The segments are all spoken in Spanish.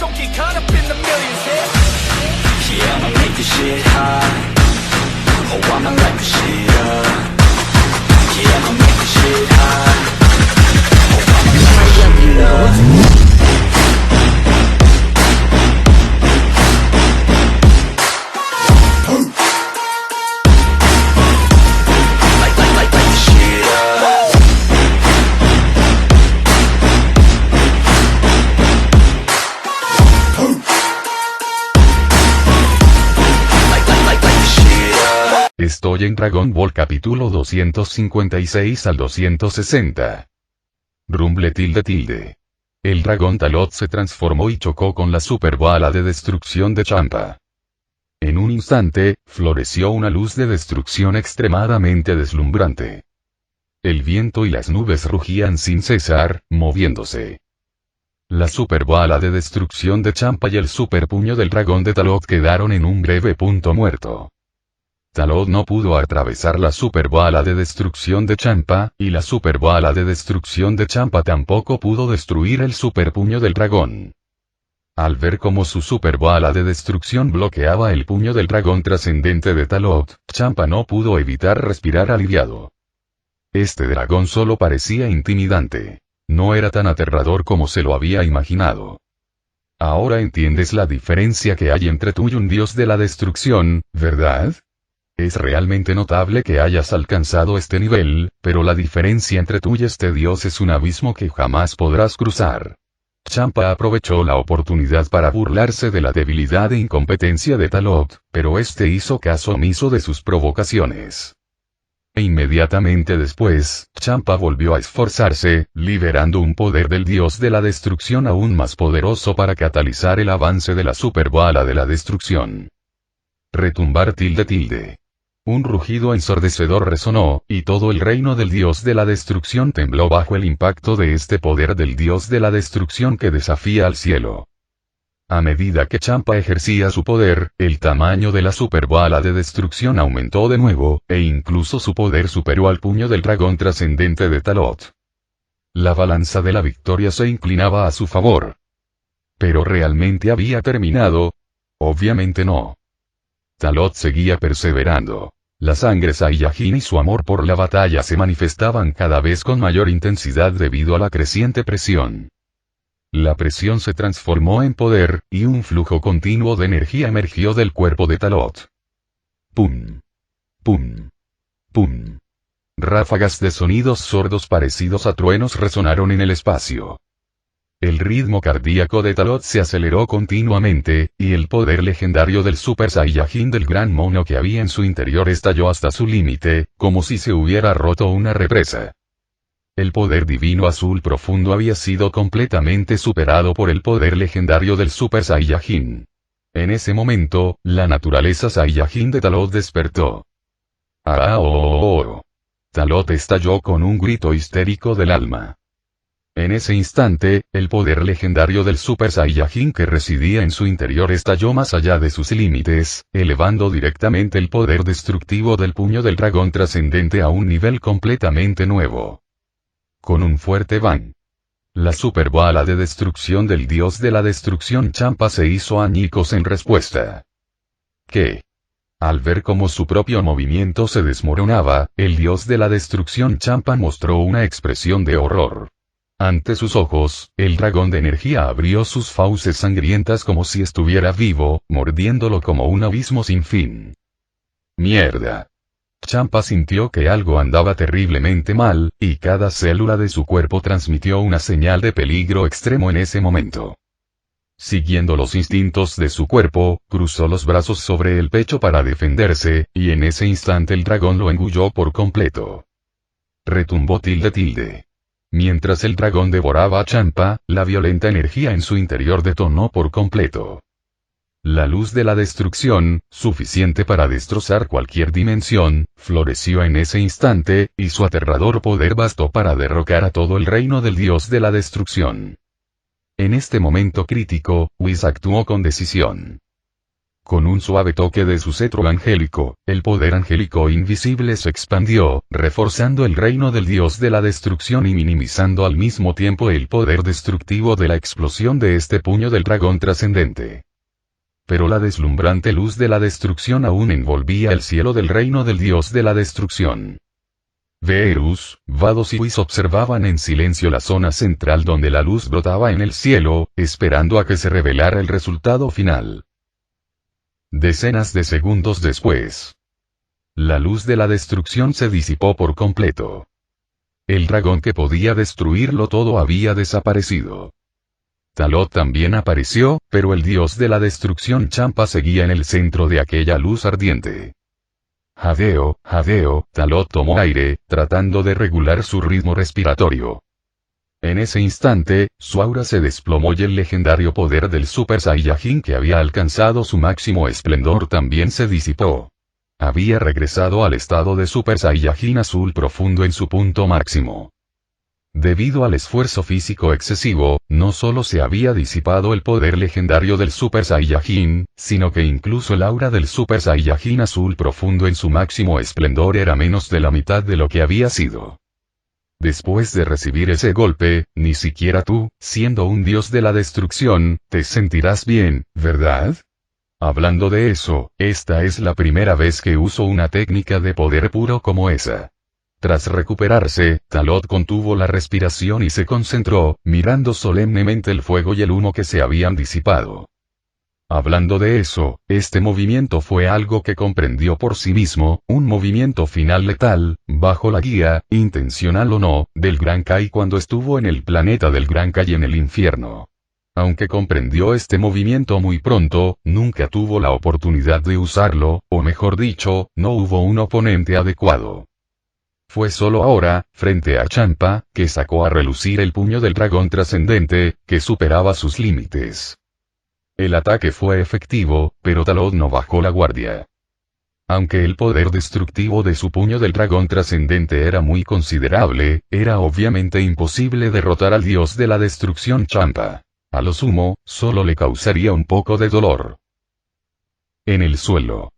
don't get caught up in the millions, Yeah, I'ma make this shit hot. Oh, I'ma light this shit up. Yeah, I'ma make this shit hot. Oh, I'ma light this shit up. Estoy en Dragon Ball capítulo 256 al 260. Rumble tilde. El dragón Talot se transformó y chocó con la super bala de destrucción de Champa. En un instante, floreció una luz de destrucción extremadamente deslumbrante. El viento y las nubes rugían sin cesar, moviéndose. La super bala de destrucción de Champa y el super puño del dragón de Talot quedaron en un breve punto muerto. Talot no pudo atravesar la super bala de destrucción de Champa, y la super bala de destrucción de Champa tampoco pudo destruir el super puño del dragón. Al ver cómo su super bala de destrucción bloqueaba el puño del dragón trascendente de Talot, Champa no pudo evitar respirar aliviado. Este dragón solo parecía intimidante. No era tan aterrador como se lo había imaginado. Ahora entiendes la diferencia que hay entre tú y un dios de la destrucción, ¿verdad? Es realmente notable que hayas alcanzado este nivel, pero la diferencia entre tú y este dios es un abismo que jamás podrás cruzar. Champa aprovechó la oportunidad para burlarse de la debilidad e incompetencia de Talot, pero este hizo caso omiso de sus provocaciones. E inmediatamente después, Champa volvió a esforzarse, liberando un poder del dios de la destrucción aún más poderoso para catalizar el avance de la super bala de la destrucción. Retumbar tilde. Un rugido ensordecedor resonó, y todo el reino del dios de la destrucción tembló bajo el impacto de este poder del dios de la destrucción que desafía al cielo. A medida que Champa ejercía su poder, el tamaño de la super bala de destrucción aumentó de nuevo, e incluso su poder superó al puño del dragón trascendente de Talot. La balanza de la victoria se inclinaba a su favor. ¿Pero realmente había terminado? Obviamente no. Talot seguía perseverando. La sangre Saiyajin y su amor por la batalla se manifestaban cada vez con mayor intensidad debido a la creciente presión. La presión se transformó en poder, y un flujo continuo de energía emergió del cuerpo de Talot. Pum. Pum. Pum. Ráfagas de sonidos sordos parecidos a truenos resonaron en el espacio. El ritmo cardíaco de Talot se aceleró continuamente, y el poder legendario del Super Saiyajin del gran mono que había en su interior estalló hasta su límite, como si se hubiera roto una represa. El poder divino azul profundo había sido completamente superado por el poder legendario del Super Saiyajin. En ese momento, la naturaleza Saiyajin de Talot despertó. Talot estalló con un grito histérico del alma. En ese instante, el poder legendario del Super Saiyajin que residía en su interior estalló más allá de sus límites, elevando directamente el poder destructivo del puño del dragón trascendente a un nivel completamente nuevo. Con un fuerte bang, la super bala de destrucción del dios de la destrucción Champa se hizo añicos en respuesta. ¿Qué? Al ver cómo su propio movimiento se desmoronaba, el dios de la destrucción Champa mostró una expresión de horror. Ante sus ojos, el dragón de energía abrió sus fauces sangrientas como si estuviera vivo, mordiéndolo como un abismo sin fin. ¡Mierda! Champa sintió que algo andaba terriblemente mal, y cada célula de su cuerpo transmitió una señal de peligro extremo en ese momento. Siguiendo los instintos de su cuerpo, cruzó los brazos sobre el pecho para defenderse, y en ese instante el dragón lo engulló por completo. Retumbó tilde. Mientras el dragón devoraba a Champa, la violenta energía en su interior detonó por completo. La luz de la destrucción, suficiente para destrozar cualquier dimensión, floreció en ese instante, y su aterrador poder bastó para derrocar a todo el reino del dios de la destrucción. En este momento crítico, Whis actuó con decisión. Con un suave toque de su cetro angélico, el poder angélico invisible se expandió, reforzando el reino del dios de la destrucción y minimizando al mismo tiempo el poder destructivo de la explosión de este puño del dragón trascendente. Pero la deslumbrante luz de la destrucción aún envolvía el cielo del reino del dios de la destrucción. Beerus, Vados y Whis observaban en silencio la zona central donde la luz brotaba en el cielo, esperando a que se revelara el resultado final. Decenas de segundos después, la luz de la destrucción se disipó por completo. El dragón que podía destruirlo todo había desaparecido. Talot también apareció, pero el dios de la destrucción Champa seguía en el centro de aquella luz ardiente. Jadeo, Talot tomó aire, tratando de regular su ritmo respiratorio. En ese instante, su aura se desplomó y el legendario poder del Super Saiyajin que había alcanzado su máximo esplendor también se disipó. Había regresado al estado de Super Saiyajin azul profundo en su punto máximo. Debido al esfuerzo físico excesivo, no solo se había disipado el poder legendario del Super Saiyajin, sino que incluso el aura del Super Saiyajin azul profundo en su máximo esplendor era menos de la mitad de lo que había sido. Después de recibir ese golpe, ni siquiera tú, siendo un dios de la destrucción, te sentirás bien, ¿verdad? Hablando de eso, esta es la primera vez que uso una técnica de poder puro como esa. Tras recuperarse, Talot contuvo la respiración y se concentró, mirando solemnemente el fuego y el humo que se habían disipado. Hablando de eso, este movimiento fue algo que comprendió por sí mismo, un movimiento final letal, bajo la guía, intencional o no, del Gran Kai cuando estuvo en el planeta del Gran Kai en el infierno. Aunque comprendió este movimiento muy pronto, nunca tuvo la oportunidad de usarlo, o mejor dicho, no hubo un oponente adecuado. Fue solo ahora, frente a Champa, que sacó a relucir el puño del dragón trascendente, que superaba sus límites. El ataque fue efectivo, pero Talot no bajó la guardia. Aunque el poder destructivo de su puño del dragón trascendente era muy considerable, era obviamente imposible derrotar al dios de la destrucción Champa. A lo sumo, solo le causaría un poco de dolor. En el suelo.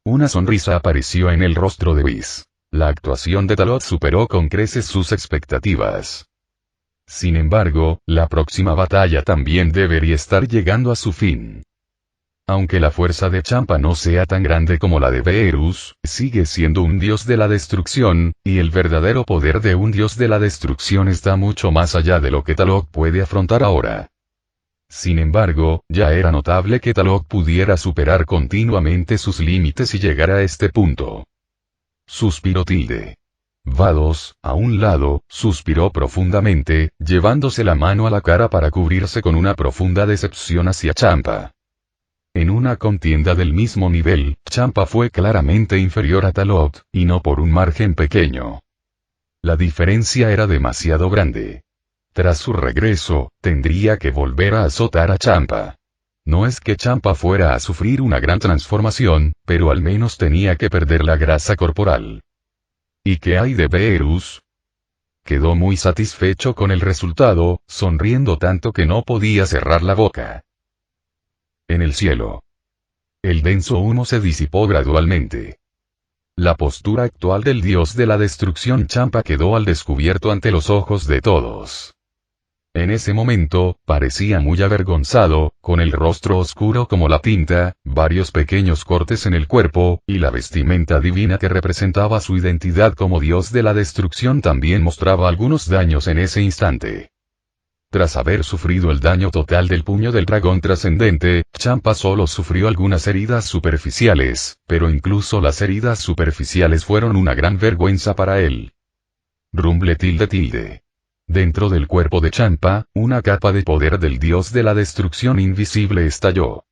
Una sonrisa apareció en el rostro de Whis. La actuación de Talot superó con creces sus expectativas. Sin embargo, la próxima batalla también debería estar llegando a su fin. Aunque la fuerza de Champa no sea tan grande como la de Beerus, sigue siendo un dios de la destrucción, y el verdadero poder de un dios de la destrucción está mucho más allá de lo que Talot puede afrontar ahora. Sin embargo, ya era notable que Talot pudiera superar continuamente sus límites y llegar a este punto. Suspiró tilde. Vados, a un lado, suspiró profundamente, llevándose la mano a la cara para cubrirse con una profunda decepción hacia Champa. En una contienda del mismo nivel, Champa fue claramente inferior a Talot, y no por un margen pequeño. La diferencia era demasiado grande. Tras su regreso, tendría que volver a azotar a Champa. No es que Champa fuera a sufrir una gran transformación, pero al menos tenía que perder la grasa corporal. ¿Y qué hay de Beerus? Quedó muy satisfecho con el resultado, sonriendo tanto que no podía cerrar la boca. En el cielo. El denso humo se disipó gradualmente. La postura actual del dios de la destrucción Champa quedó al descubierto ante los ojos de todos. En ese momento, parecía muy avergonzado, con el rostro oscuro como la tinta, varios pequeños cortes en el cuerpo, y la vestimenta divina que representaba su identidad como dios de la destrucción también mostraba algunos daños en ese instante. Tras haber sufrido el daño total del puño del dragón trascendente, Champa solo sufrió algunas heridas superficiales, pero incluso las heridas superficiales fueron una gran vergüenza para él. Rumble. Dentro del cuerpo de Champa, una capa de poder del dios de la destrucción invisible estalló.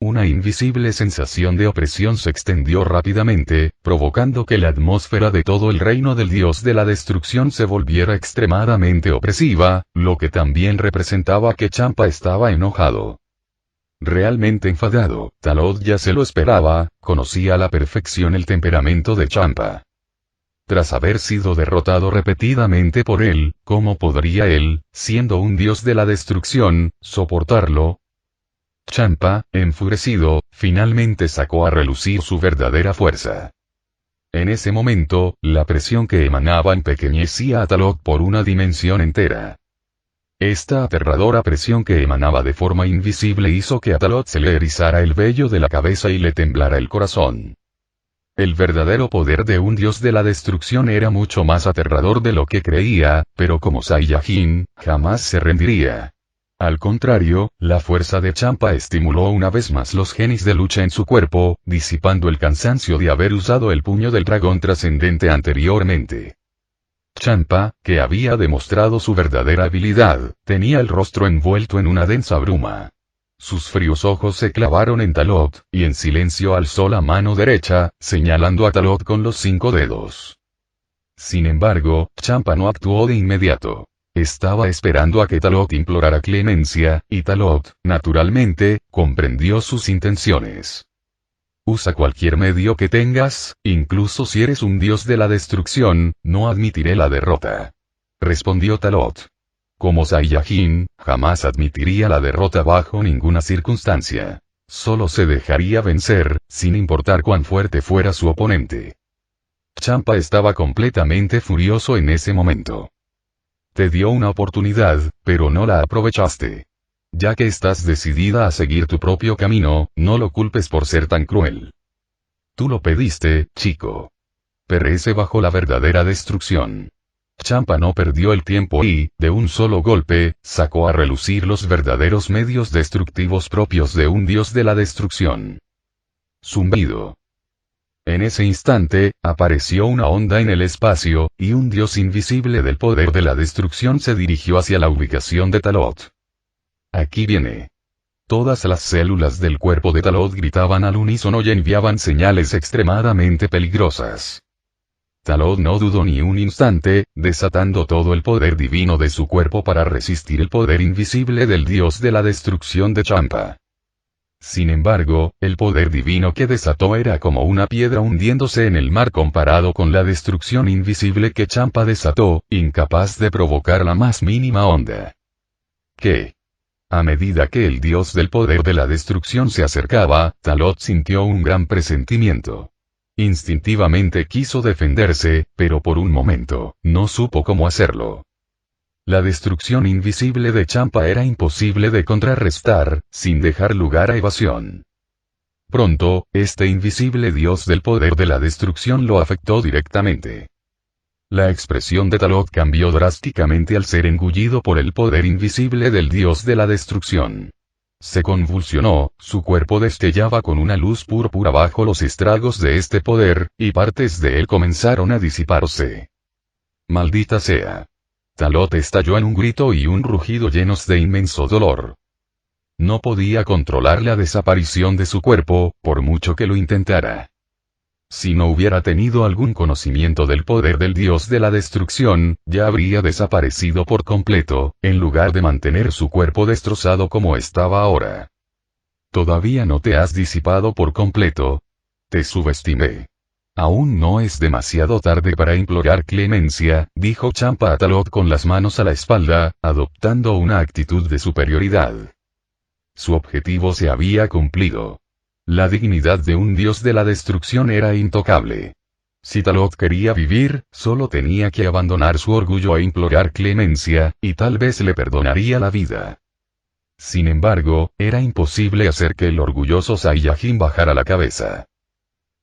Una invisible sensación de opresión se extendió rápidamente, provocando que la atmósfera de todo el reino del dios de la destrucción se volviera extremadamente opresiva, lo que también representaba que Champa estaba enojado. Realmente enfadado, Talot ya se lo esperaba, conocía a la perfección el temperamento de Champa. Tras haber sido derrotado repetidamente por él, ¿cómo podría él, siendo un dios de la destrucción, soportarlo? Champa, enfurecido, finalmente sacó a relucir su verdadera fuerza. En ese momento, la presión que emanaba empequeñecía a Talot por una dimensión entera. Esta aterradora presión que emanaba de forma invisible hizo que a Talot se le erizara el vello de la cabeza y le temblara el corazón. El verdadero poder de un dios de la destrucción era mucho más aterrador de lo que creía, pero como Saiyajin, jamás se rendiría. Al contrario, la fuerza de Champa estimuló una vez más los genes de lucha en su cuerpo, disipando el cansancio de haber usado el puño del dragón trascendente anteriormente. Champa, que había demostrado su verdadera habilidad, tenía el rostro envuelto en una densa bruma. Sus fríos ojos se clavaron en Talot, y en silencio alzó la mano derecha, señalando a Talot con los 5 dedos. Sin embargo, Champa no actuó de inmediato. Estaba esperando a que Talot implorara clemencia, y Talot, naturalmente, comprendió sus intenciones. Usa cualquier medio que tengas, incluso si eres un dios de la destrucción, no admitiré la derrota. Respondió Talot. Como Saiyajin, jamás admitiría la derrota bajo ninguna circunstancia. Solo se dejaría vencer, sin importar cuán fuerte fuera su oponente. Champa estaba completamente furioso en ese momento. Te dio una oportunidad, pero no la aprovechaste. Ya que estás decidida a seguir tu propio camino, no lo culpes por ser tan cruel. Tú lo pediste, chico. Perece bajo la verdadera destrucción. Champa no perdió el tiempo y, de un solo golpe, sacó a relucir los verdaderos medios destructivos propios de un dios de la destrucción. Zumbido. En ese instante, apareció una onda en el espacio, y un dios invisible del poder de la destrucción se dirigió hacia la ubicación de Talot. Aquí viene. Todas las células del cuerpo de Talot gritaban al unísono y enviaban señales extremadamente peligrosas. Talot no dudó ni un instante, desatando todo el poder divino de su cuerpo para resistir el poder invisible del dios de la destrucción de Champa. Sin embargo, el poder divino que desató era como una piedra hundiéndose en el mar comparado con la destrucción invisible que Champa desató, incapaz de provocar la más mínima onda. ¿Qué? A medida que el dios del poder de la destrucción se acercaba, Talot sintió un gran presentimiento. Instintivamente quiso defenderse, pero por un momento, no supo cómo hacerlo. La destrucción invisible de Champa era imposible de contrarrestar, sin dejar lugar a evasión. Pronto, este invisible dios del poder de la destrucción lo afectó directamente. La expresión de Talot cambió drásticamente al ser engullido por el poder invisible del dios de la destrucción. Se convulsionó, su cuerpo destellaba con una luz púrpura bajo los estragos de este poder, y partes de él comenzaron a disiparse. Maldita sea. Talot estalló en un grito y un rugido llenos de inmenso dolor. No podía controlar la desaparición de su cuerpo, por mucho que lo intentara. Si no hubiera tenido algún conocimiento del poder del dios de la destrucción, ya habría desaparecido por completo, en lugar de mantener su cuerpo destrozado como estaba ahora. Todavía no te has disipado por completo. Te subestimé. Aún no es demasiado tarde para implorar clemencia, dijo Champa a Talot con las manos a la espalda, adoptando una actitud de superioridad. Su objetivo se había cumplido. La dignidad de un dios de la destrucción era intocable. Si Talot quería vivir, solo tenía que abandonar su orgullo e implorar clemencia, y tal vez le perdonaría la vida. Sin embargo, era imposible hacer que el orgulloso Saiyajin bajara la cabeza.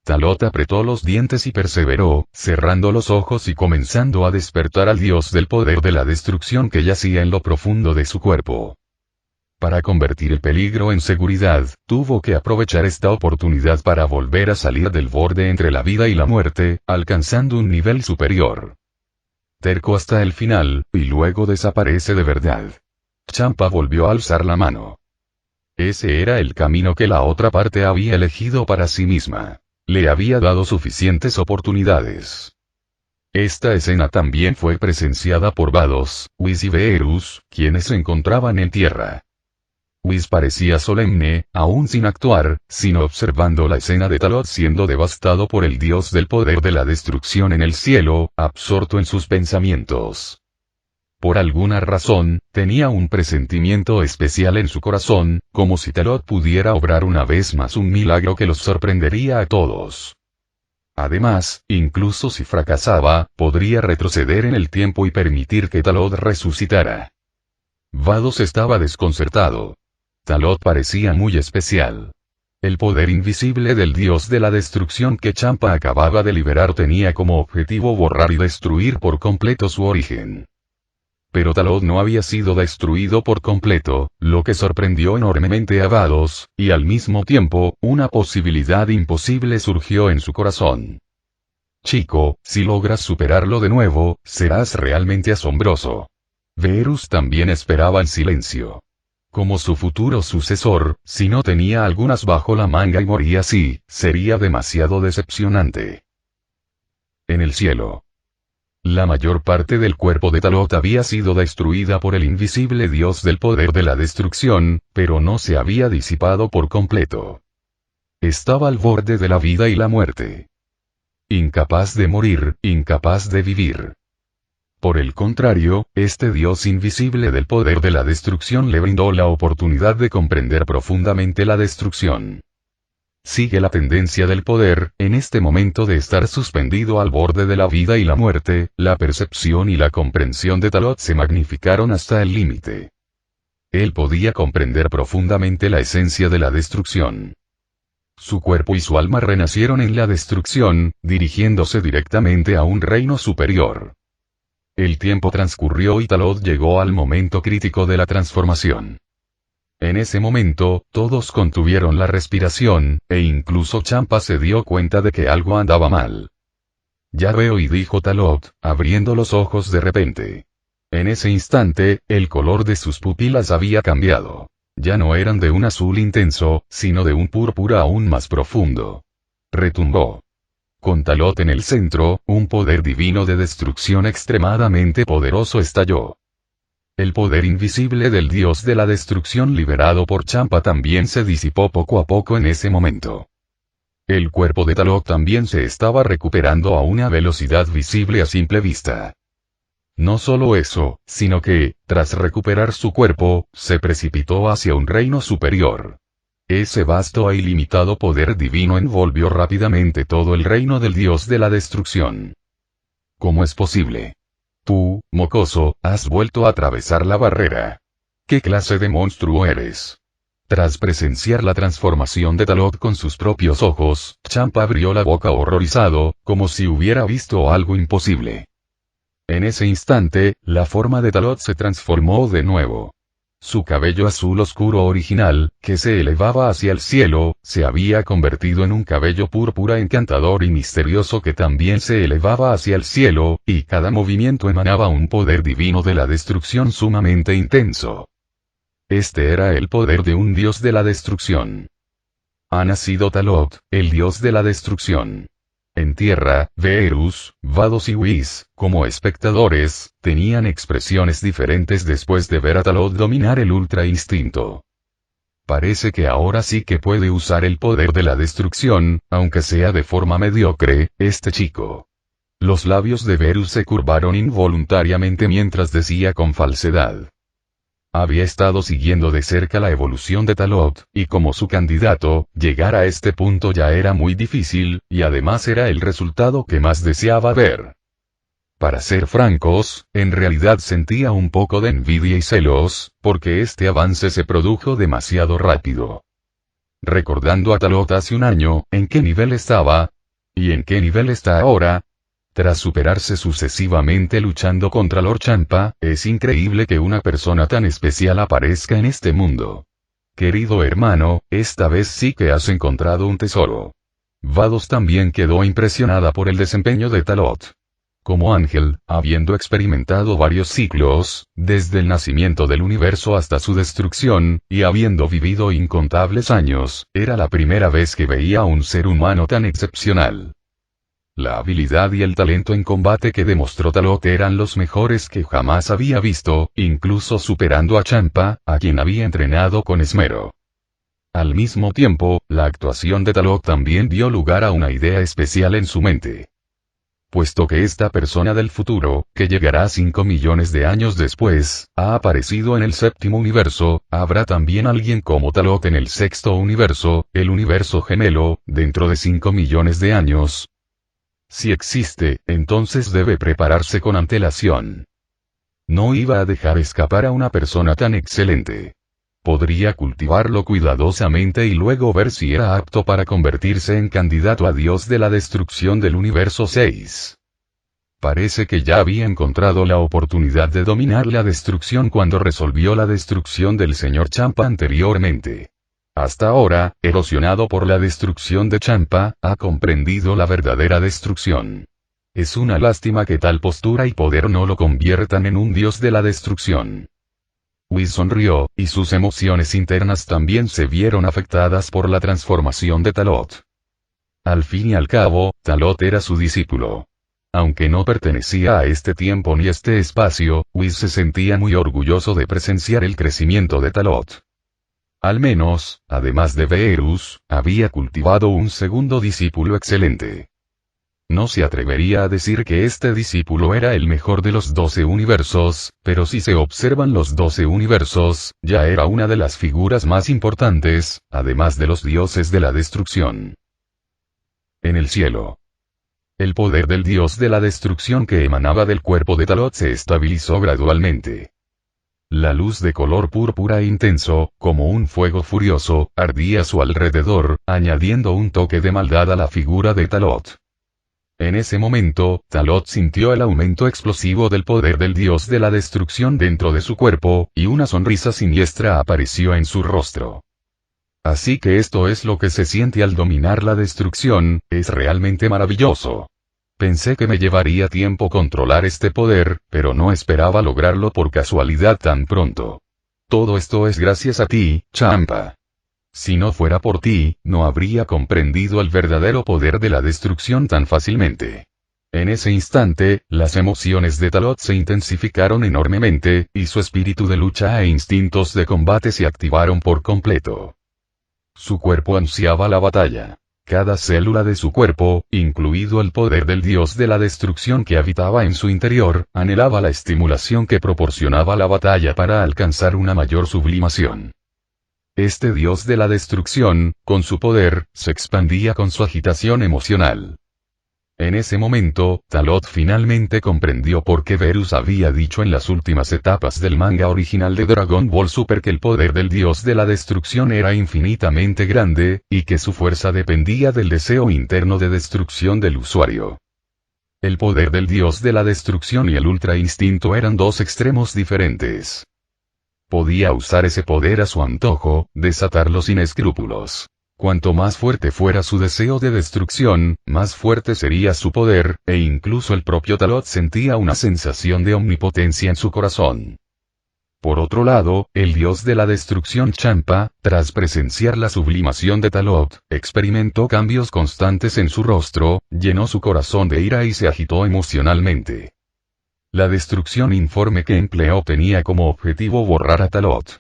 Talot apretó los dientes y perseveró, cerrando los ojos y comenzando a despertar al dios del poder de la destrucción que yacía en lo profundo de su cuerpo. Para convertir el peligro en seguridad, tuvo que aprovechar esta oportunidad para volver a salir del borde entre la vida y la muerte, alcanzando un nivel superior. Terco hasta el final, y luego desaparece de verdad. Champa volvió a alzar la mano. Ese era el camino que la otra parte había elegido para sí misma. Le había dado suficientes oportunidades. Esta escena también fue presenciada por Vados, Whis y Beerus, quienes se encontraban en tierra. Whis parecía solemne, aún sin actuar, sino observando la escena de Talot siendo devastado por el dios del poder de la destrucción en el cielo, absorto en sus pensamientos. Por alguna razón, tenía un presentimiento especial en su corazón, como si Talot pudiera obrar una vez más un milagro que los sorprendería a todos. Además, incluso si fracasaba, podría retroceder en el tiempo y permitir que Talot resucitara. Vados estaba desconcertado. Talot parecía muy especial. El poder invisible del dios de la destrucción que Champa acababa de liberar tenía como objetivo borrar y destruir por completo su origen. Pero Talot no había sido destruido por completo, lo que sorprendió enormemente a Vados, y al mismo tiempo, una posibilidad imposible surgió en su corazón. Chico, si logras superarlo de nuevo, serás realmente asombroso. Verus también esperaba en silencio. Como su futuro sucesor, si no tenía algunas bajo la manga y moría así, sería demasiado decepcionante. En el cielo. La mayor parte del cuerpo de Talot había sido destruida por el invisible dios del poder de la destrucción, pero no se había disipado por completo. Estaba al borde de la vida y la muerte. Incapaz de morir, incapaz de vivir. Por el contrario, este dios invisible del poder de la destrucción le brindó la oportunidad de comprender profundamente la destrucción. Sigue la tendencia del poder, en este momento de estar suspendido al borde de la vida y la muerte, la percepción y la comprensión de Talot se magnificaron hasta el límite. Él podía comprender profundamente la esencia de la destrucción. Su cuerpo y su alma renacieron en la destrucción, dirigiéndose directamente a un reino superior. El tiempo transcurrió y Talot llegó al momento crítico de la transformación. En ese momento, todos contuvieron la respiración, e incluso Champa se dio cuenta de que algo andaba mal. Ya veo, y dijo Talot, abriendo los ojos de repente. En ese instante, el color de sus pupilas había cambiado. Ya no eran de un azul intenso, sino de un púrpura aún más profundo. Retumbó. Con Talot en el centro, un poder divino de destrucción extremadamente poderoso estalló. El poder invisible del dios de la destrucción liberado por Champa también se disipó poco a poco en ese momento. El cuerpo de Talot también se estaba recuperando a una velocidad visible a simple vista. No solo eso, sino que, tras recuperar su cuerpo, se precipitó hacia un reino superior. Ese vasto e ilimitado poder divino envolvió rápidamente todo el reino del dios de la destrucción. ¿Cómo es posible? Tú, mocoso, has vuelto a atravesar la barrera. ¿Qué clase de monstruo eres? Tras presenciar la transformación de Talot con sus propios ojos, Champa abrió la boca horrorizado, como si hubiera visto algo imposible. En ese instante, la forma de Talot se transformó de nuevo. Su cabello azul oscuro original, que se elevaba hacia el cielo, se había convertido en un cabello púrpura encantador y misterioso que también se elevaba hacia el cielo, y cada movimiento emanaba un poder divino de la destrucción sumamente intenso. Este era el poder de un dios de la destrucción. Ha nacido Talot, el dios de la destrucción. En tierra, Verus, Vados y Whis, como espectadores, tenían expresiones diferentes después de ver a Talot dominar el Ultra Instinto. Parece que ahora sí que puede usar el poder de la destrucción, aunque sea de forma mediocre, este chico. Los labios de Verus se curvaron involuntariamente mientras decía con falsedad. Había estado siguiendo de cerca la evolución de Talot, y como su candidato, llegar a este punto ya era muy difícil, y además era el resultado que más deseaba ver. Para ser francos, en realidad sentía un poco de envidia y celos, porque este avance se produjo demasiado rápido. Recordando a Talot hace un año, ¿en qué nivel estaba? ¿Y en qué nivel está ahora? Tras superarse sucesivamente luchando contra Lord Champa, es increíble que una persona tan especial aparezca en este mundo. Querido hermano, esta vez sí que has encontrado un tesoro. Vados también quedó impresionada por el desempeño de Talot. Como ángel, habiendo experimentado varios ciclos, desde el nacimiento del universo hasta su destrucción, y habiendo vivido incontables años, era la primera vez que veía a un ser humano tan excepcional. La habilidad y el talento en combate que demostró Talot eran los mejores que jamás había visto, incluso superando a Champa, a quien había entrenado con esmero. Al mismo tiempo, la actuación de Talot también dio lugar a una idea especial en su mente. puesto que esta persona del futuro, que llegará 5 millones de años después, ha aparecido en el séptimo universo, habrá también alguien como Talot en el sexto universo, el universo gemelo, dentro de 5 millones de años. Si existe, entonces debe prepararse con antelación. No iba a dejar escapar a una persona tan excelente. Podría cultivarlo cuidadosamente y luego ver si era apto para convertirse en candidato a Dios de la destrucción del universo 6. Parece que ya había encontrado la oportunidad de dominar la destrucción cuando resolvió la destrucción del señor Champa anteriormente. Hasta ahora, erosionado por la destrucción de Champa, ha comprendido la verdadera destrucción. Es una lástima que tal postura y poder no lo conviertan en un dios de la destrucción. Whis sonrió, y sus emociones internas también se vieron afectadas por la transformación de Talot. Al fin y al cabo, Talot era su discípulo. Aunque no pertenecía a este tiempo ni este espacio, Whis se sentía muy orgulloso de presenciar el crecimiento de Talot. Al menos, además de Verus, había cultivado un segundo discípulo excelente. No se atrevería a decir que este discípulo era el mejor de los 12 universos, pero si se observan los 12 universos, ya era una de las figuras más importantes, además de los dioses de la destrucción. En el cielo. El poder del dios de la destrucción que emanaba del cuerpo de Talot se estabilizó gradualmente. La luz de color púrpura intenso, como un fuego furioso, ardía a su alrededor, añadiendo un toque de maldad a la figura de Talot. En ese momento, Talot sintió el aumento explosivo del poder del dios de la destrucción dentro de su cuerpo, y una sonrisa siniestra apareció en su rostro. Así que esto es lo que se siente al dominar la destrucción, es realmente maravilloso. Pensé que me llevaría tiempo controlar este poder, pero no esperaba lograrlo por casualidad tan pronto. Todo esto es gracias a ti, Champa. Si no fuera por ti, no habría comprendido el verdadero poder de la destrucción tan fácilmente. En ese instante, las emociones de Talot se intensificaron enormemente, y su espíritu de lucha e instintos de combate se activaron por completo. Su cuerpo ansiaba la batalla. Cada célula de su cuerpo, incluido el poder del dios de la destrucción que habitaba en su interior, anhelaba la estimulación que proporcionaba la batalla para alcanzar una mayor sublimación. Este dios de la destrucción, con su poder, se expandía con su agitación emocional. En ese momento, Talot finalmente comprendió por qué Verus había dicho en las últimas etapas del manga original de Dragon Ball Super que el poder del dios de la destrucción era infinitamente grande, y que su fuerza dependía del deseo interno de destrucción del usuario. El poder del dios de la destrucción y el ultra instinto eran dos extremos diferentes. Podía usar ese poder a su antojo, desatarlo sin escrúpulos. Cuanto más fuerte fuera su deseo de destrucción, más fuerte sería su poder, e incluso el propio Talot sentía una sensación de omnipotencia en su corazón. Por otro lado, el dios de la destrucción Champa, tras presenciar la sublimación de Talot, experimentó cambios constantes en su rostro, llenó su corazón de ira y se agitó emocionalmente. La destrucción informe que empleó tenía como objetivo borrar a Talot.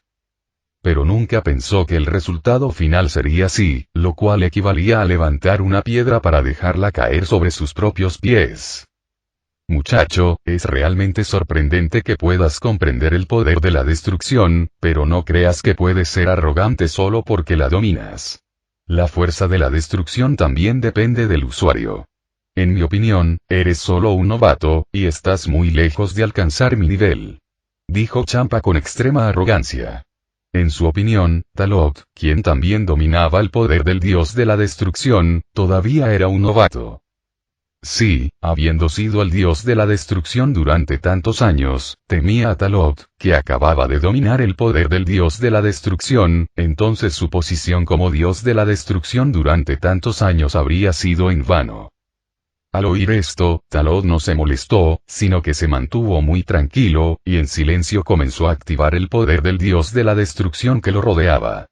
Pero nunca pensó que el resultado final sería así, lo cual equivalía a levantar una piedra para dejarla caer sobre sus propios pies. Muchacho, es realmente sorprendente que puedas comprender el poder de la destrucción, pero no creas que puedes ser arrogante solo porque la dominas. La fuerza de la destrucción también depende del usuario. En mi opinión, eres solo un novato, y estás muy lejos de alcanzar mi nivel. Dijo Champa con extrema arrogancia. En su opinión, Talot, quien también dominaba el poder del dios de la destrucción, todavía era un novato. Sí, habiendo sido el dios de la destrucción durante tantos años, temía a Talot, que acababa de dominar el poder del dios de la destrucción, entonces su posición como dios de la destrucción durante tantos años habría sido en vano. Al oír esto, Talot no se molestó, sino que se mantuvo muy tranquilo, y en silencio comenzó a activar el poder del dios de la destrucción que lo rodeaba.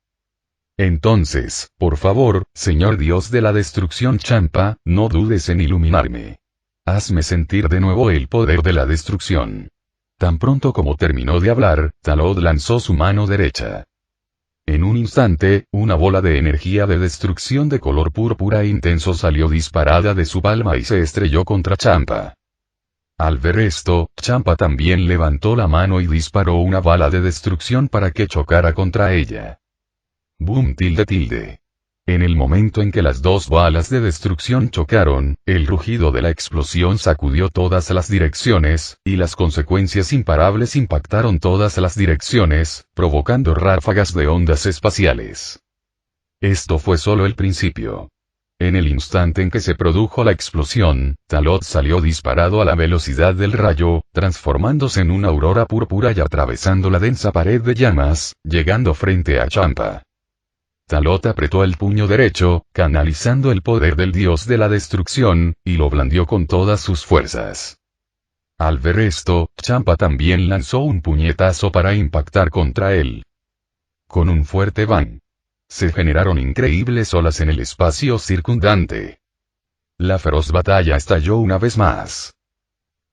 Entonces, por favor, señor dios de la destrucción Champa, no dudes en iluminarme. Hazme sentir de nuevo el poder de la destrucción. Tan pronto como terminó de hablar, Talot lanzó su mano derecha. En un instante, una bola de energía de destrucción de color púrpura intenso salió disparada de su palma y se estrelló contra Champa. Al ver esto, Champa también levantó la mano y disparó una bala de destrucción para que chocara contra ella. Boom tilde tilde. En el momento en que las dos balas de destrucción chocaron, el rugido de la explosión sacudió todas las direcciones, y las consecuencias imparables impactaron todas las direcciones, provocando ráfagas de ondas espaciales. Esto fue solo el principio. En el instante en que se produjo la explosión, Talot salió disparado a la velocidad del rayo, transformándose en una aurora púrpura y atravesando la densa pared de llamas, llegando frente a Champa. Talot apretó el puño derecho, canalizando el poder del dios de la destrucción, y lo blandió con todas sus fuerzas. Al ver esto, Champa también lanzó un puñetazo para impactar contra él. Con un fuerte bang, se generaron increíbles olas en el espacio circundante. La feroz batalla estalló una vez más.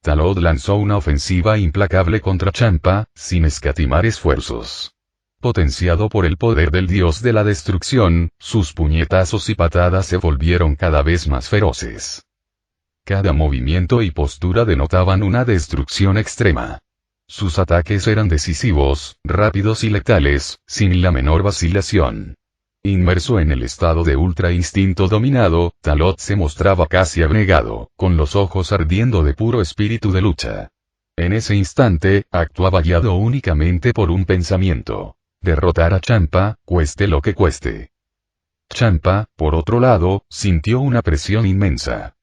Talot lanzó una ofensiva implacable contra Champa, sin escatimar esfuerzos. Potenciado por el poder del dios de la destrucción, sus puñetazos y patadas se volvieron cada vez más feroces. Cada movimiento y postura denotaban una destrucción extrema. Sus ataques eran decisivos, rápidos y letales, sin la menor vacilación. Inmerso en el estado de ultra instinto dominado, Talot se mostraba casi abnegado, con los ojos ardiendo de puro espíritu de lucha. En ese instante, actuaba guiado únicamente por un pensamiento: derrotar a Champa, cueste lo que cueste. Champa, por otro lado, sintió una presión inmensa.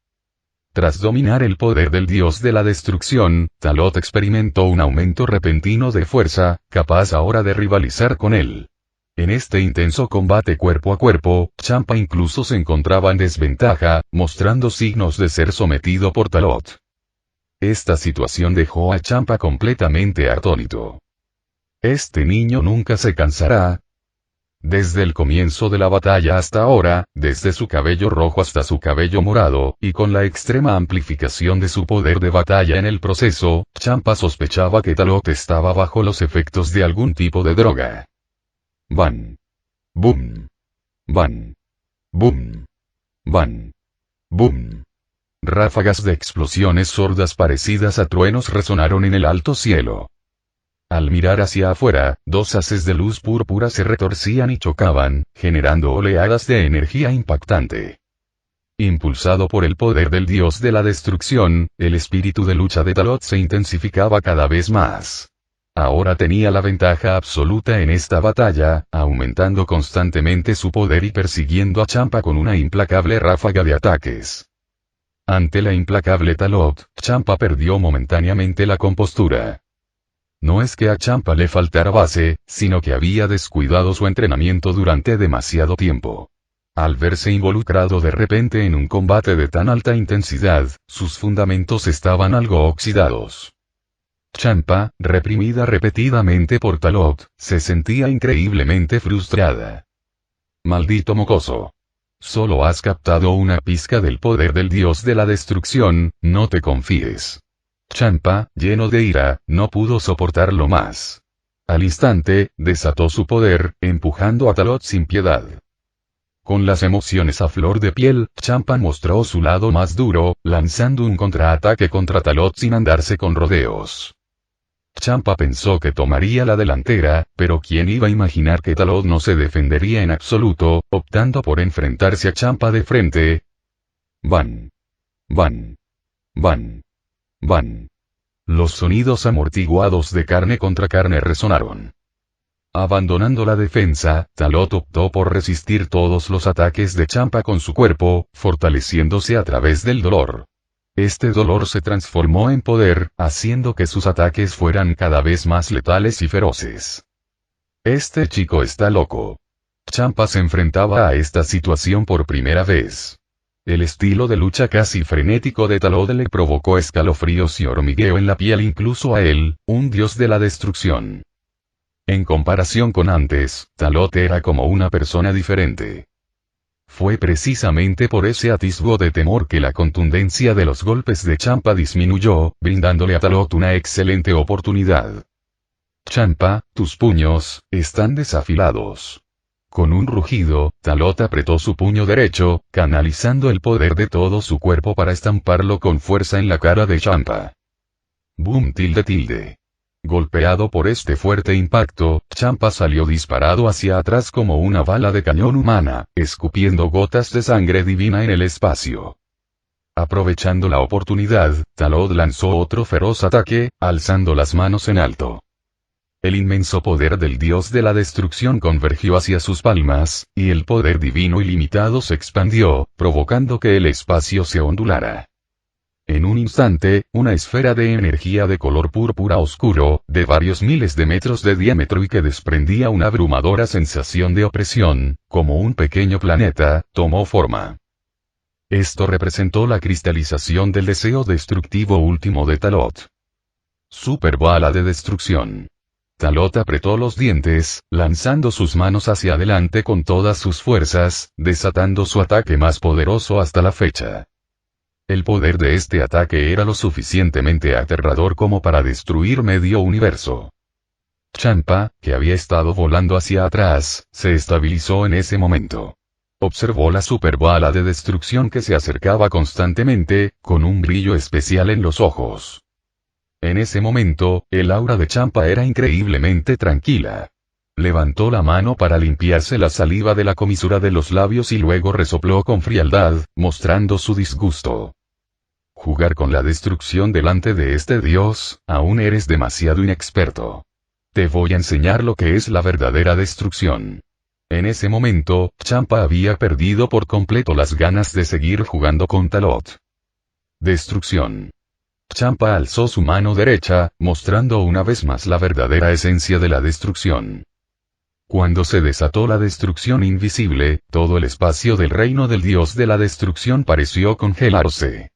Tras dominar el poder del dios de la destrucción, Talot experimentó un aumento repentino de fuerza, capaz ahora de rivalizar con él. En este intenso combate cuerpo a cuerpo, Champa incluso se encontraba en desventaja, mostrando signos de ser sometido por Talot. Esta situación dejó a Champa completamente atónito. Este niño nunca se cansará. Desde el comienzo de la batalla hasta ahora, desde su cabello rojo hasta su cabello morado, y con la extrema amplificación de su poder de batalla en el proceso, Champa sospechaba que Talot estaba bajo los efectos de algún tipo de droga. Ban. Boom. Ban. Boom. Ban. Boom. Ráfagas de explosiones sordas parecidas a truenos resonaron en el alto cielo. Al mirar hacia afuera, dos haces de luz púrpura se retorcían y chocaban, generando oleadas de energía impactante. Impulsado por el poder del dios de la destrucción, el espíritu de lucha de Talot se intensificaba cada vez más. Ahora tenía la ventaja absoluta en esta batalla, aumentando constantemente su poder y persiguiendo a Champa con una implacable ráfaga de ataques. Ante la implacable Talot, Champa perdió momentáneamente la compostura. No es que a Champa le faltara base, sino que había descuidado su entrenamiento durante demasiado tiempo. Al verse involucrado de repente en un combate de tan alta intensidad, sus fundamentos estaban algo oxidados. Champa, reprimida repetidamente por Talot, se sentía increíblemente frustrada. Maldito mocoso. Solo has captado una pizca del poder del dios de la destrucción, no te confíes. Champa, lleno de ira, no pudo soportarlo más. Al instante, desató su poder, empujando a Talot sin piedad. Con las emociones a flor de piel, Champa mostró su lado más duro, lanzando un contraataque contra Talot sin andarse con rodeos. Champa pensó que tomaría la delantera, pero ¿quién iba a imaginar que Talot no se defendería en absoluto, optando por enfrentarse a Champa de frente? Ban. Ban. Ban. Ban. Los sonidos amortiguados de carne contra carne resonaron. Abandonando la defensa, Talot optó por resistir todos los ataques de Champa con su cuerpo, fortaleciéndose a través del dolor. Este dolor se transformó en poder, haciendo que sus ataques fueran cada vez más letales y feroces. Este chico está loco. Champa se enfrentaba a esta situación por primera vez. El estilo de lucha casi frenético de Talot le provocó escalofríos y hormigueo en la piel incluso a él, un dios de la destrucción. En comparación con antes, Talot era como una persona diferente. Fue precisamente por ese atisbo de temor que la contundencia de los golpes de Champa disminuyó, brindándole a Talot una excelente oportunidad. Champa, tus puños están desafilados. Con un rugido, Talot apretó su puño derecho, canalizando el poder de todo su cuerpo para estamparlo con fuerza en la cara de Champa. Boom tilde. Golpeado por este fuerte impacto, Champa salió disparado hacia atrás como una bala de cañón humana, escupiendo gotas de sangre divina en el espacio. Aprovechando la oportunidad, Talot lanzó otro feroz ataque, alzando las manos en alto. El inmenso poder del dios de la destrucción convergió hacia sus palmas, y el poder divino ilimitado se expandió, provocando que el espacio se ondulara. En un instante, una esfera de energía de color púrpura oscuro, de varios miles de metros de diámetro y que desprendía una abrumadora sensación de opresión, como un pequeño planeta, tomó forma. Esto representó la cristalización del deseo destructivo último de Talot. Super bala de destrucción. Talot apretó los dientes, lanzando sus manos hacia adelante con todas sus fuerzas, desatando su ataque más poderoso hasta la fecha. El poder de este ataque era lo suficientemente aterrador como para destruir medio universo. Champa, que había estado volando hacia atrás, se estabilizó en ese momento. Observó la super bala de destrucción que se acercaba constantemente, con un brillo especial en los ojos. En ese momento, el aura de Champa era increíblemente tranquila. Levantó la mano para limpiarse la saliva de la comisura de los labios y luego resopló con frialdad, mostrando su disgusto. Jugar con la destrucción delante de este dios, aún eres demasiado inexperto. Te voy a enseñar lo que es la verdadera destrucción. En ese momento, Champa había perdido por completo las ganas de seguir jugando con Talot. Destrucción. Champa alzó su mano derecha, mostrando una vez más la verdadera esencia de la destrucción. Cuando se desató la destrucción invisible, todo el espacio del reino del dios de la destrucción pareció congelarse.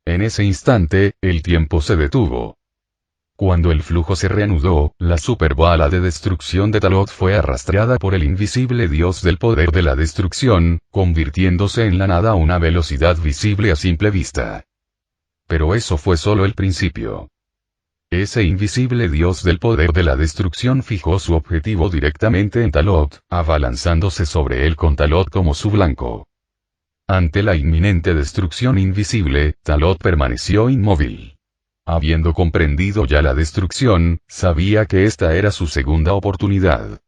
En ese instante, el tiempo se detuvo. Cuando el flujo se reanudó, la super bala de destrucción de Talot fue arrastrada por el invisible dios del poder de la destrucción, convirtiéndose en la nada a una velocidad visible a simple vista. Pero eso fue solo el principio. Ese invisible dios del poder de la destrucción fijó su objetivo directamente en Talot, abalanzándose sobre él con Talot como su blanco. Ante la inminente destrucción invisible, Talot permaneció inmóvil. Habiendo comprendido ya la destrucción, sabía que esta era su segunda oportunidad.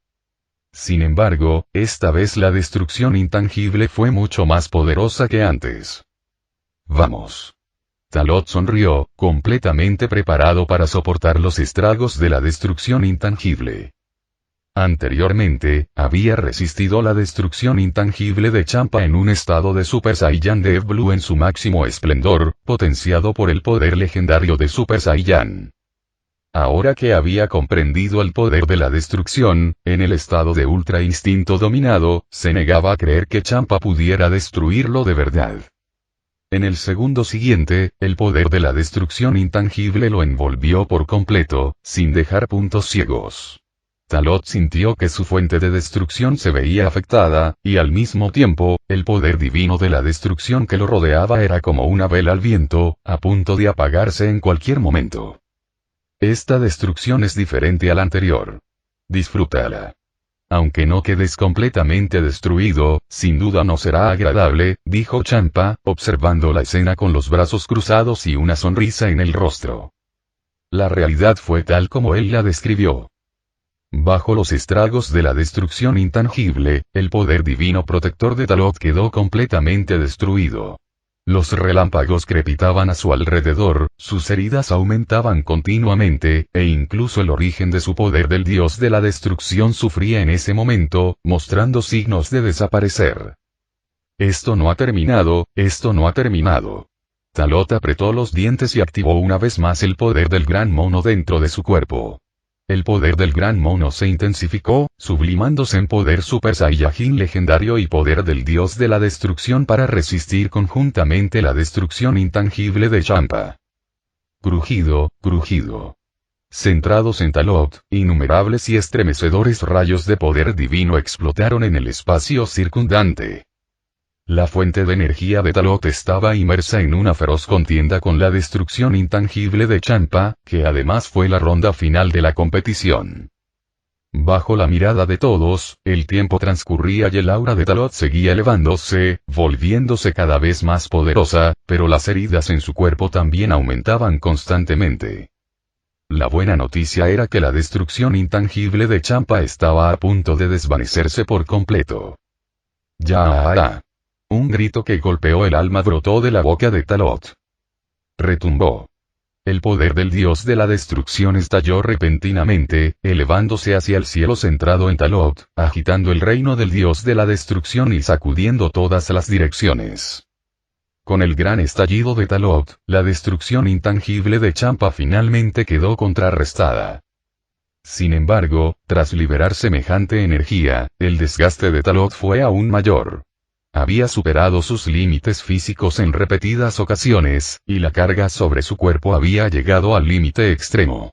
Sin embargo, esta vez la destrucción intangible fue mucho más poderosa que antes. Vamos. Talot sonrió, completamente preparado para soportar los estragos de la destrucción intangible. Anteriormente, había resistido la destrucción intangible de Champa en un estado de Super Saiyan Dev Blue en su máximo esplendor, potenciado por el poder legendario de Super Saiyan. Ahora que había comprendido el poder de la destrucción, en el estado de Ultra Instinto dominado, se negaba a creer que Champa pudiera destruirlo de verdad. En el segundo siguiente, el poder de la destrucción intangible lo envolvió por completo, sin dejar puntos ciegos. Talot sintió que su fuente de destrucción se veía afectada, y al mismo tiempo, el poder divino de la destrucción que lo rodeaba era como una vela al viento, a punto de apagarse en cualquier momento. Esta destrucción es diferente a la anterior. Disfrútala. Aunque no quedes completamente destruido, sin duda no será agradable, dijo Champa, observando la escena con los brazos cruzados y una sonrisa en el rostro. La realidad fue tal como él la describió. Bajo los estragos de la destrucción intangible, el poder divino protector de Talot quedó completamente destruido. Los relámpagos crepitaban a su alrededor, sus heridas aumentaban continuamente, e incluso el origen de su poder del dios de la destrucción sufría en ese momento, mostrando signos de desaparecer. Esto no ha terminado, esto no ha terminado. Talot apretó los dientes y activó una vez más el poder del gran mono dentro de su cuerpo. El poder del gran mono se intensificó, sublimándose en poder Super Saiyajin legendario y poder del dios de la destrucción para resistir conjuntamente la destrucción intangible de Champa. Crujido, crujido. Centrados en Talot, innumerables y estremecedores rayos de poder divino explotaron en el espacio circundante. La fuente de energía de Talot estaba inmersa en una feroz contienda con la destrucción intangible de Champa, que además fue la ronda final de la competición. Bajo la mirada de todos, el tiempo transcurría y el aura de Talot seguía elevándose, volviéndose cada vez más poderosa, pero las heridas en su cuerpo también aumentaban constantemente. La buena noticia era que la destrucción intangible de Champa estaba a punto de desvanecerse por completo. ¡Ya! Un grito que golpeó el alma brotó de la boca de Talot. Retumbó. El poder del dios de la destrucción estalló repentinamente, elevándose hacia el cielo centrado en Talot, agitando el reino del dios de la destrucción y sacudiendo todas las direcciones. Con el gran estallido de Talot, la destrucción intangible de Champa finalmente quedó contrarrestada. Sin embargo, tras liberar semejante energía, el desgaste de Talot fue aún mayor. Había superado sus límites físicos en repetidas ocasiones, y la carga sobre su cuerpo había llegado al límite extremo.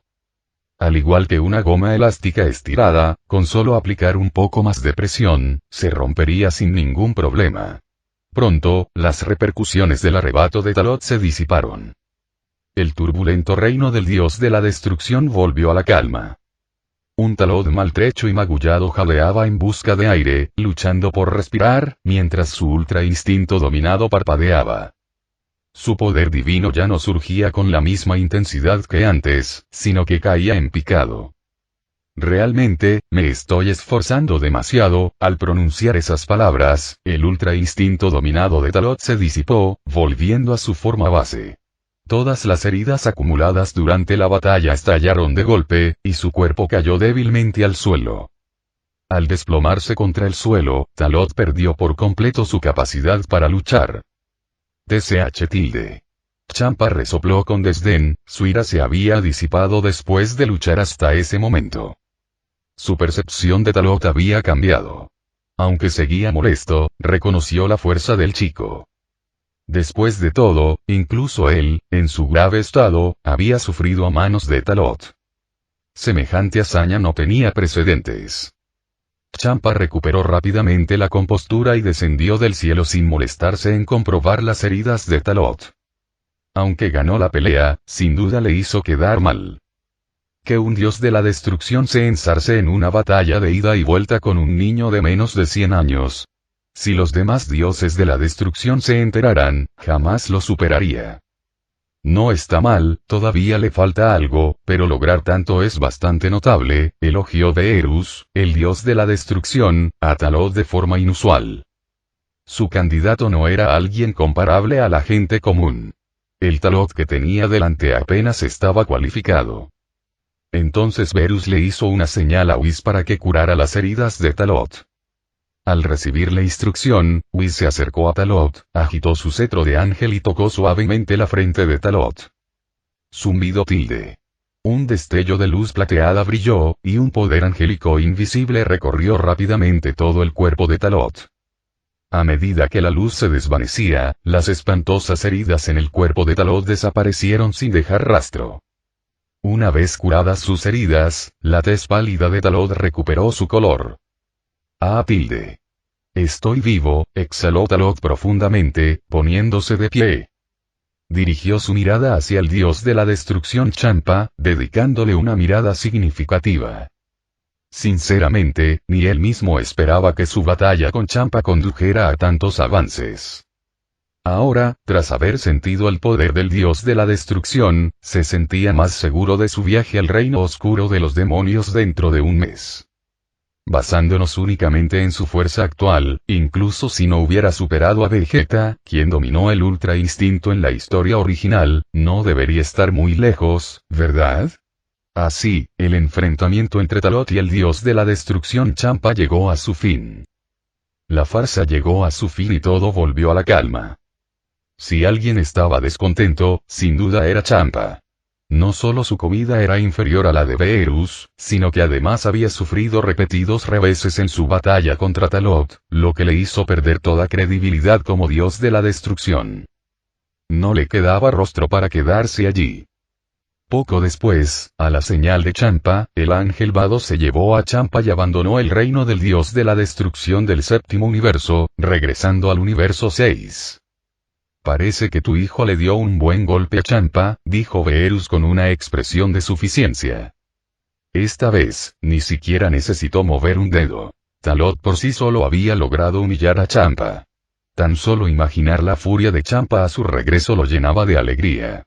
Al igual que una goma elástica estirada, con solo aplicar un poco más de presión, se rompería sin ningún problema. Pronto, las repercusiones del arrebato de Talot se disiparon. El turbulento reino del dios de la destrucción volvió a la calma. Un Talot maltrecho y magullado jadeaba en busca de aire, luchando por respirar, mientras su ultra instinto dominado parpadeaba. Su poder divino ya no surgía con la misma intensidad que antes, sino que caía en picado. Realmente, me estoy esforzando demasiado. Al pronunciar esas palabras, el ultra instinto dominado de Talot se disipó, volviendo a su forma base. Todas las heridas acumuladas durante la batalla estallaron de golpe, y su cuerpo cayó débilmente al suelo. Al desplomarse contra el suelo, Talot perdió por completo su capacidad para luchar. TCH. Champa resopló con desdén, su ira se había disipado después de luchar hasta ese momento. Su percepción de Talot había cambiado. Aunque seguía molesto, reconoció la fuerza del chico. Después de todo, incluso él, en su grave estado, había sufrido a manos de Talot. Semejante hazaña no tenía precedentes. Champa recuperó rápidamente la compostura y descendió del cielo sin molestarse en comprobar las heridas de Talot. Aunque ganó la pelea, sin duda le hizo quedar mal. Que un dios de la destrucción se enzarce en una batalla de ida y vuelta con un niño de menos de 100 años. Si los demás dioses de la destrucción se enteraran, jamás lo superaría. No está mal, todavía le falta algo, pero lograr tanto es bastante notable, elogió Beerus, el dios de la destrucción, a Talot de forma inusual. Su candidato no era alguien comparable a la gente común. El Talot que tenía delante apenas estaba cualificado. Entonces Beerus le hizo una señal a Whis para que curara las heridas de Talot. Al recibir la instrucción, Whis se acercó a Talot, agitó su cetro de ángel y tocó suavemente la frente de Talot. Zumbido. Un destello de luz plateada brilló, y un poder angélico invisible recorrió rápidamente todo el cuerpo de Talot. A medida que la luz se desvanecía, las espantosas heridas en el cuerpo de Talot desaparecieron sin dejar rastro. Una vez curadas sus heridas, la tez pálida de Talot recuperó su color. Estoy vivo, exhaló Talot profundamente, poniéndose de pie. Dirigió su mirada hacia el dios de la destrucción Champa, dedicándole una mirada significativa. Sinceramente, ni él mismo esperaba que su batalla con Champa condujera a tantos avances. Ahora, tras haber sentido el poder del dios de la destrucción, se sentía más seguro de su viaje al reino oscuro de los demonios dentro de un mes. Basándonos únicamente en su fuerza actual, incluso si no hubiera superado a Vegeta, quien dominó el Ultra Instinto en la historia original, no debería estar muy lejos, ¿verdad? Así, el enfrentamiento entre Talot y el dios de la destrucción Champa llegó a su fin. La farsa llegó a su fin y todo volvió a la calma. Si alguien estaba descontento, sin duda era Champa. No solo su comida era inferior a la de Beerus, sino que además había sufrido repetidos reveses en su batalla contra Talot, lo que le hizo perder toda credibilidad como dios de la destrucción. No le quedaba rostro para quedarse allí. Poco después, a la señal de Champa, el ángel Vado se llevó a Champa y abandonó el reino del dios de la destrucción del séptimo universo, regresando al universo 6. Parece que tu hijo le dio un buen golpe a Champa, dijo Beerus con una expresión de suficiencia. Esta vez, ni siquiera necesitó mover un dedo. Talot por sí solo había logrado humillar a Champa. Tan solo imaginar la furia de Champa a su regreso lo llenaba de alegría.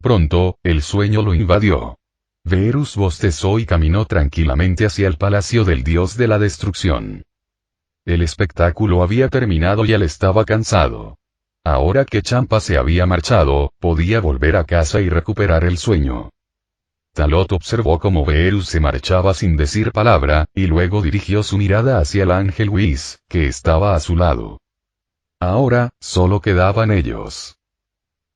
Pronto, el sueño lo invadió. Verus bostezó y caminó tranquilamente hacia el palacio del dios de la destrucción. El espectáculo había terminado y él estaba cansado. Ahora que Champa se había marchado, podía volver a casa y recuperar el sueño. Talot observó cómo Verus se marchaba sin decir palabra, y luego dirigió su mirada hacia el ángel Whis, que estaba a su lado. Ahora, solo quedaban ellos.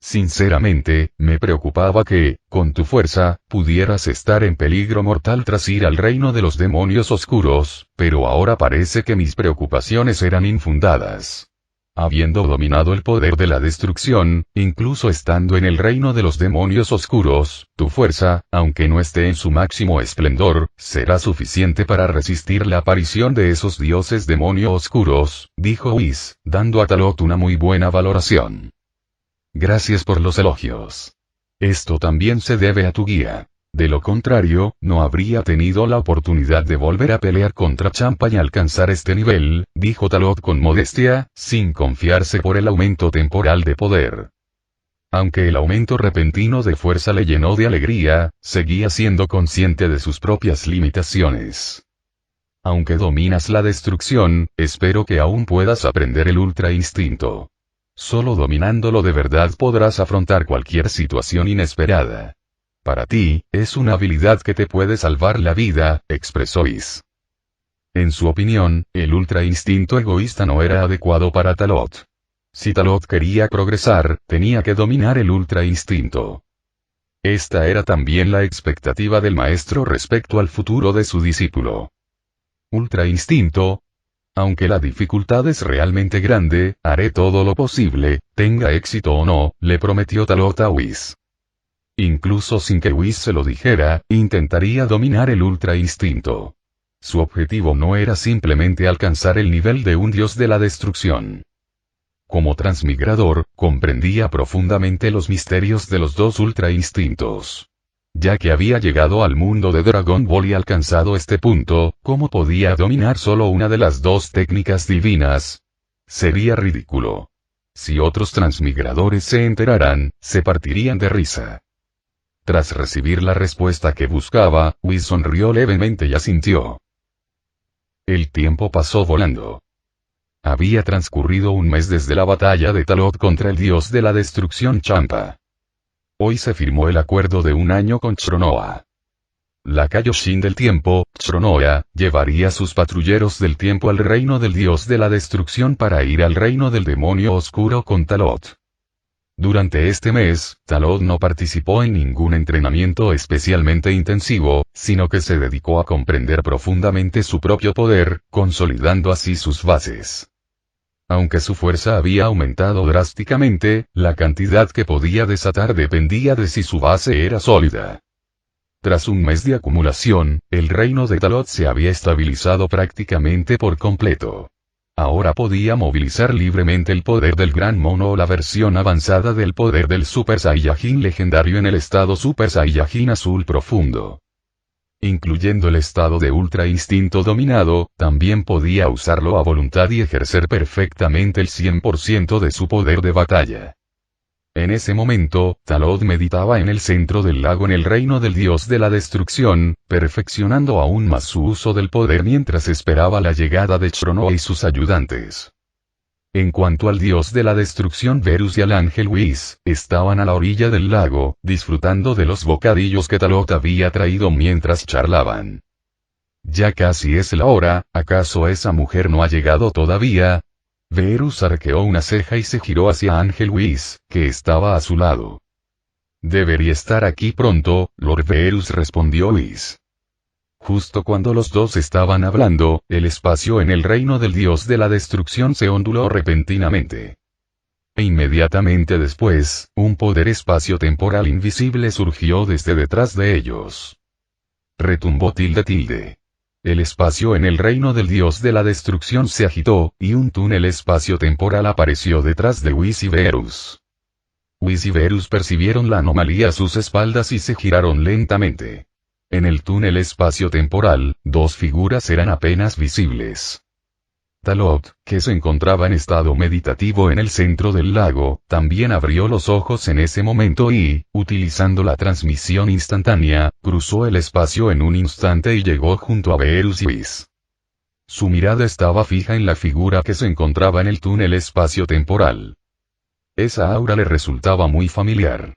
Sinceramente, me preocupaba que, con tu fuerza, pudieras estar en peligro mortal tras ir al reino de los demonios oscuros, pero ahora parece que mis preocupaciones eran infundadas. Habiendo dominado el poder de la destrucción, incluso estando en el reino de los demonios oscuros, tu fuerza, aunque no esté en su máximo esplendor, será suficiente para resistir la aparición de esos dioses demonio oscuros, dijo Whis, dando a Talot una muy buena valoración. Gracias por los elogios. Esto también se debe a tu guía. De lo contrario, no habría tenido la oportunidad de volver a pelear contra Champa y alcanzar este nivel, dijo Talot con modestia, sin confiarse por el aumento temporal de poder. Aunque el aumento repentino de fuerza le llenó de alegría, seguía siendo consciente de sus propias limitaciones. Aunque dominas la destrucción, espero que aún puedas aprender el ultra instinto. Solo dominándolo de verdad podrás afrontar cualquier situación inesperada. Para ti, es una habilidad que te puede salvar la vida, expresó Whis. En su opinión, el ultra instinto egoísta no era adecuado para Talot. Si Talot quería progresar, tenía que dominar el ultra instinto. Esta era también la expectativa del maestro respecto al futuro de su discípulo. Ultra instinto. Aunque la dificultad es realmente grande, haré todo lo posible, tenga éxito o no, le prometió Talot a Whis. Incluso sin que Whis se lo dijera, intentaría dominar el ultra instinto. Su objetivo no era simplemente alcanzar el nivel de un dios de la destrucción. Como transmigrador, comprendía profundamente los misterios de los dos ultra instintos. Ya que había llegado al mundo de Dragon Ball y alcanzado este punto, ¿cómo podía dominar solo una de las dos técnicas divinas? Sería ridículo. Si otros transmigradores se enteraran, se partirían de risa. Tras recibir la respuesta que buscaba, Whis sonrió levemente y asintió. El tiempo pasó volando. Había transcurrido un mes desde la batalla de Talot contra el dios de la destrucción Champa. Hoy se firmó el acuerdo de un año con Chronoa. La Kaioshin del tiempo, Chronoa, llevaría sus patrulleros del tiempo al reino del dios de la destrucción para ir al reino del demonio oscuro con Talot. Durante este mes, Talot no participó en ningún entrenamiento especialmente intensivo, sino que se dedicó a comprender profundamente su propio poder, consolidando así sus bases. Aunque su fuerza había aumentado drásticamente, la cantidad que podía desatar dependía de si su base era sólida. Tras un mes de acumulación, el reino de Talot se había estabilizado prácticamente por completo. Ahora podía movilizar libremente el poder del Gran Mono o la versión avanzada del poder del Super Saiyajin legendario en el estado Super Saiyajin azul profundo. Incluyendo el estado de Ultra Instinto dominado, también podía usarlo a voluntad y ejercer perfectamente el 100% de su poder de batalla. En ese momento, Talot meditaba en el centro del lago en el reino del dios de la destrucción, perfeccionando aún más su uso del poder mientras esperaba la llegada de Chronoa y sus ayudantes. En cuanto al dios de la destrucción Verus y al ángel Whis, estaban a la orilla del lago, disfrutando de los bocadillos que Talot había traído mientras charlaban. Ya casi es la hora, ¿acaso esa mujer no ha llegado todavía? Verus arqueó una ceja y se giró hacia Ángel Whis, que estaba a su lado. Debería estar aquí pronto, Lord Verus, respondió Whis. Justo cuando los dos estaban hablando, el espacio en el reino del dios de la destrucción se onduló repentinamente. E inmediatamente después, un poder espacio-temporal invisible surgió desde detrás de ellos. Retumbó tilde. El espacio en el reino del dios de la destrucción se agitó, y un túnel espacio-temporal apareció detrás de Whis y Verus. Whis y Verus percibieron la anomalía a sus espaldas y se giraron lentamente. En el túnel espacio-temporal, dos figuras eran apenas visibles. Talot, que se encontraba en estado meditativo en el centro del lago, también abrió los ojos en ese momento y, utilizando la transmisión instantánea, cruzó el espacio en un instante y llegó junto a Beerus y Whis. Su mirada estaba fija en la figura que se encontraba en el túnel espacio-temporal. Esa aura le resultaba muy familiar.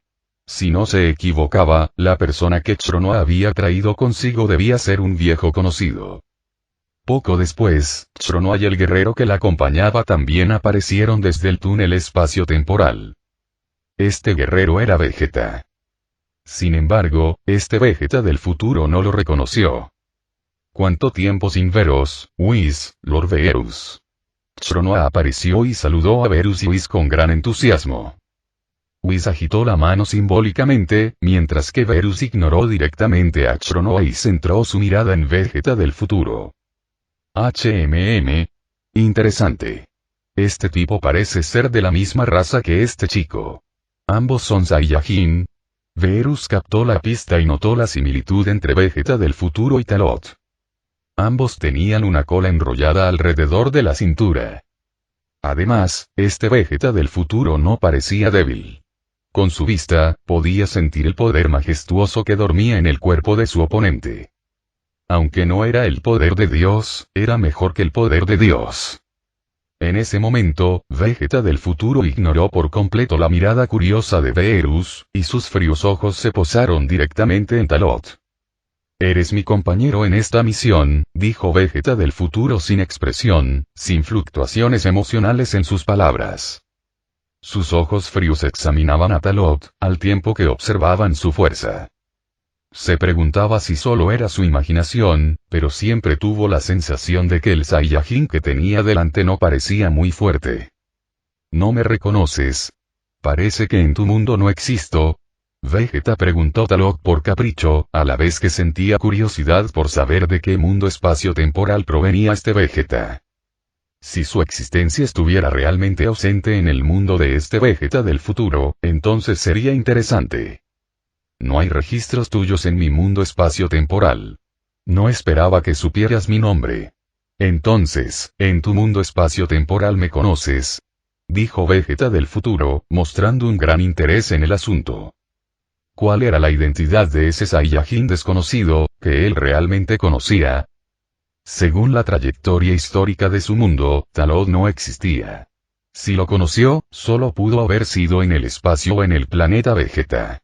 Si no se equivocaba, la persona que Chronoa había traído consigo debía ser un viejo conocido. Poco después, Chronoa y el guerrero que la acompañaba también aparecieron desde el túnel espacio-temporal. Este guerrero era Vegeta. Sin embargo, este Vegeta del futuro no lo reconoció. ¿Cuánto tiempo sin veros, Whis, Lord Beerus? Chronoa apareció y saludó a Beerus y Whis con gran entusiasmo. Whis agitó la mano simbólicamente, mientras que Beerus ignoró directamente a Chronoa y centró su mirada en Vegeta del futuro. Interesante. Este tipo parece ser de la misma raza que este chico. Ambos son Saiyajin. Beerus captó la pista y notó la similitud entre Vegeta del futuro y Talot. Ambos tenían una cola enrollada alrededor de la cintura. Además, este Vegeta del futuro no parecía débil. Con su vista, podía sentir el poder majestuoso que dormía en el cuerpo de su oponente. Aunque no era el poder de Dios, era mejor que el poder de Dios. En ese momento, Vegeta del futuro ignoró por completo la mirada curiosa de Beerus, y sus fríos ojos se posaron directamente en Talot. «Eres mi compañero en esta misión», dijo Vegeta del futuro sin expresión, sin fluctuaciones emocionales en sus palabras. Sus ojos fríos examinaban a Talot, al tiempo que observaban su fuerza. Se preguntaba si solo era su imaginación, pero siempre tuvo la sensación de que el Saiyajin que tenía delante no parecía muy fuerte. ¿No me reconoces? Parece que en tu mundo no existo. Vegeta preguntó Talot por capricho, a la vez que sentía curiosidad por saber de qué mundo espacio-temporal provenía este Vegeta. Si su existencia estuviera realmente ausente en el mundo de este Vegeta del futuro, entonces sería interesante. No hay registros tuyos en mi mundo espacio-temporal. No esperaba que supieras mi nombre. Entonces, en tu mundo espacio-temporal me conoces, dijo Vegeta del futuro, mostrando un gran interés en el asunto. ¿Cuál era la identidad de ese Saiyajin desconocido, que él realmente conocía? Según la trayectoria histórica de su mundo, Talot no existía. Si lo conoció, solo pudo haber sido en el espacio o en el planeta Vegeta.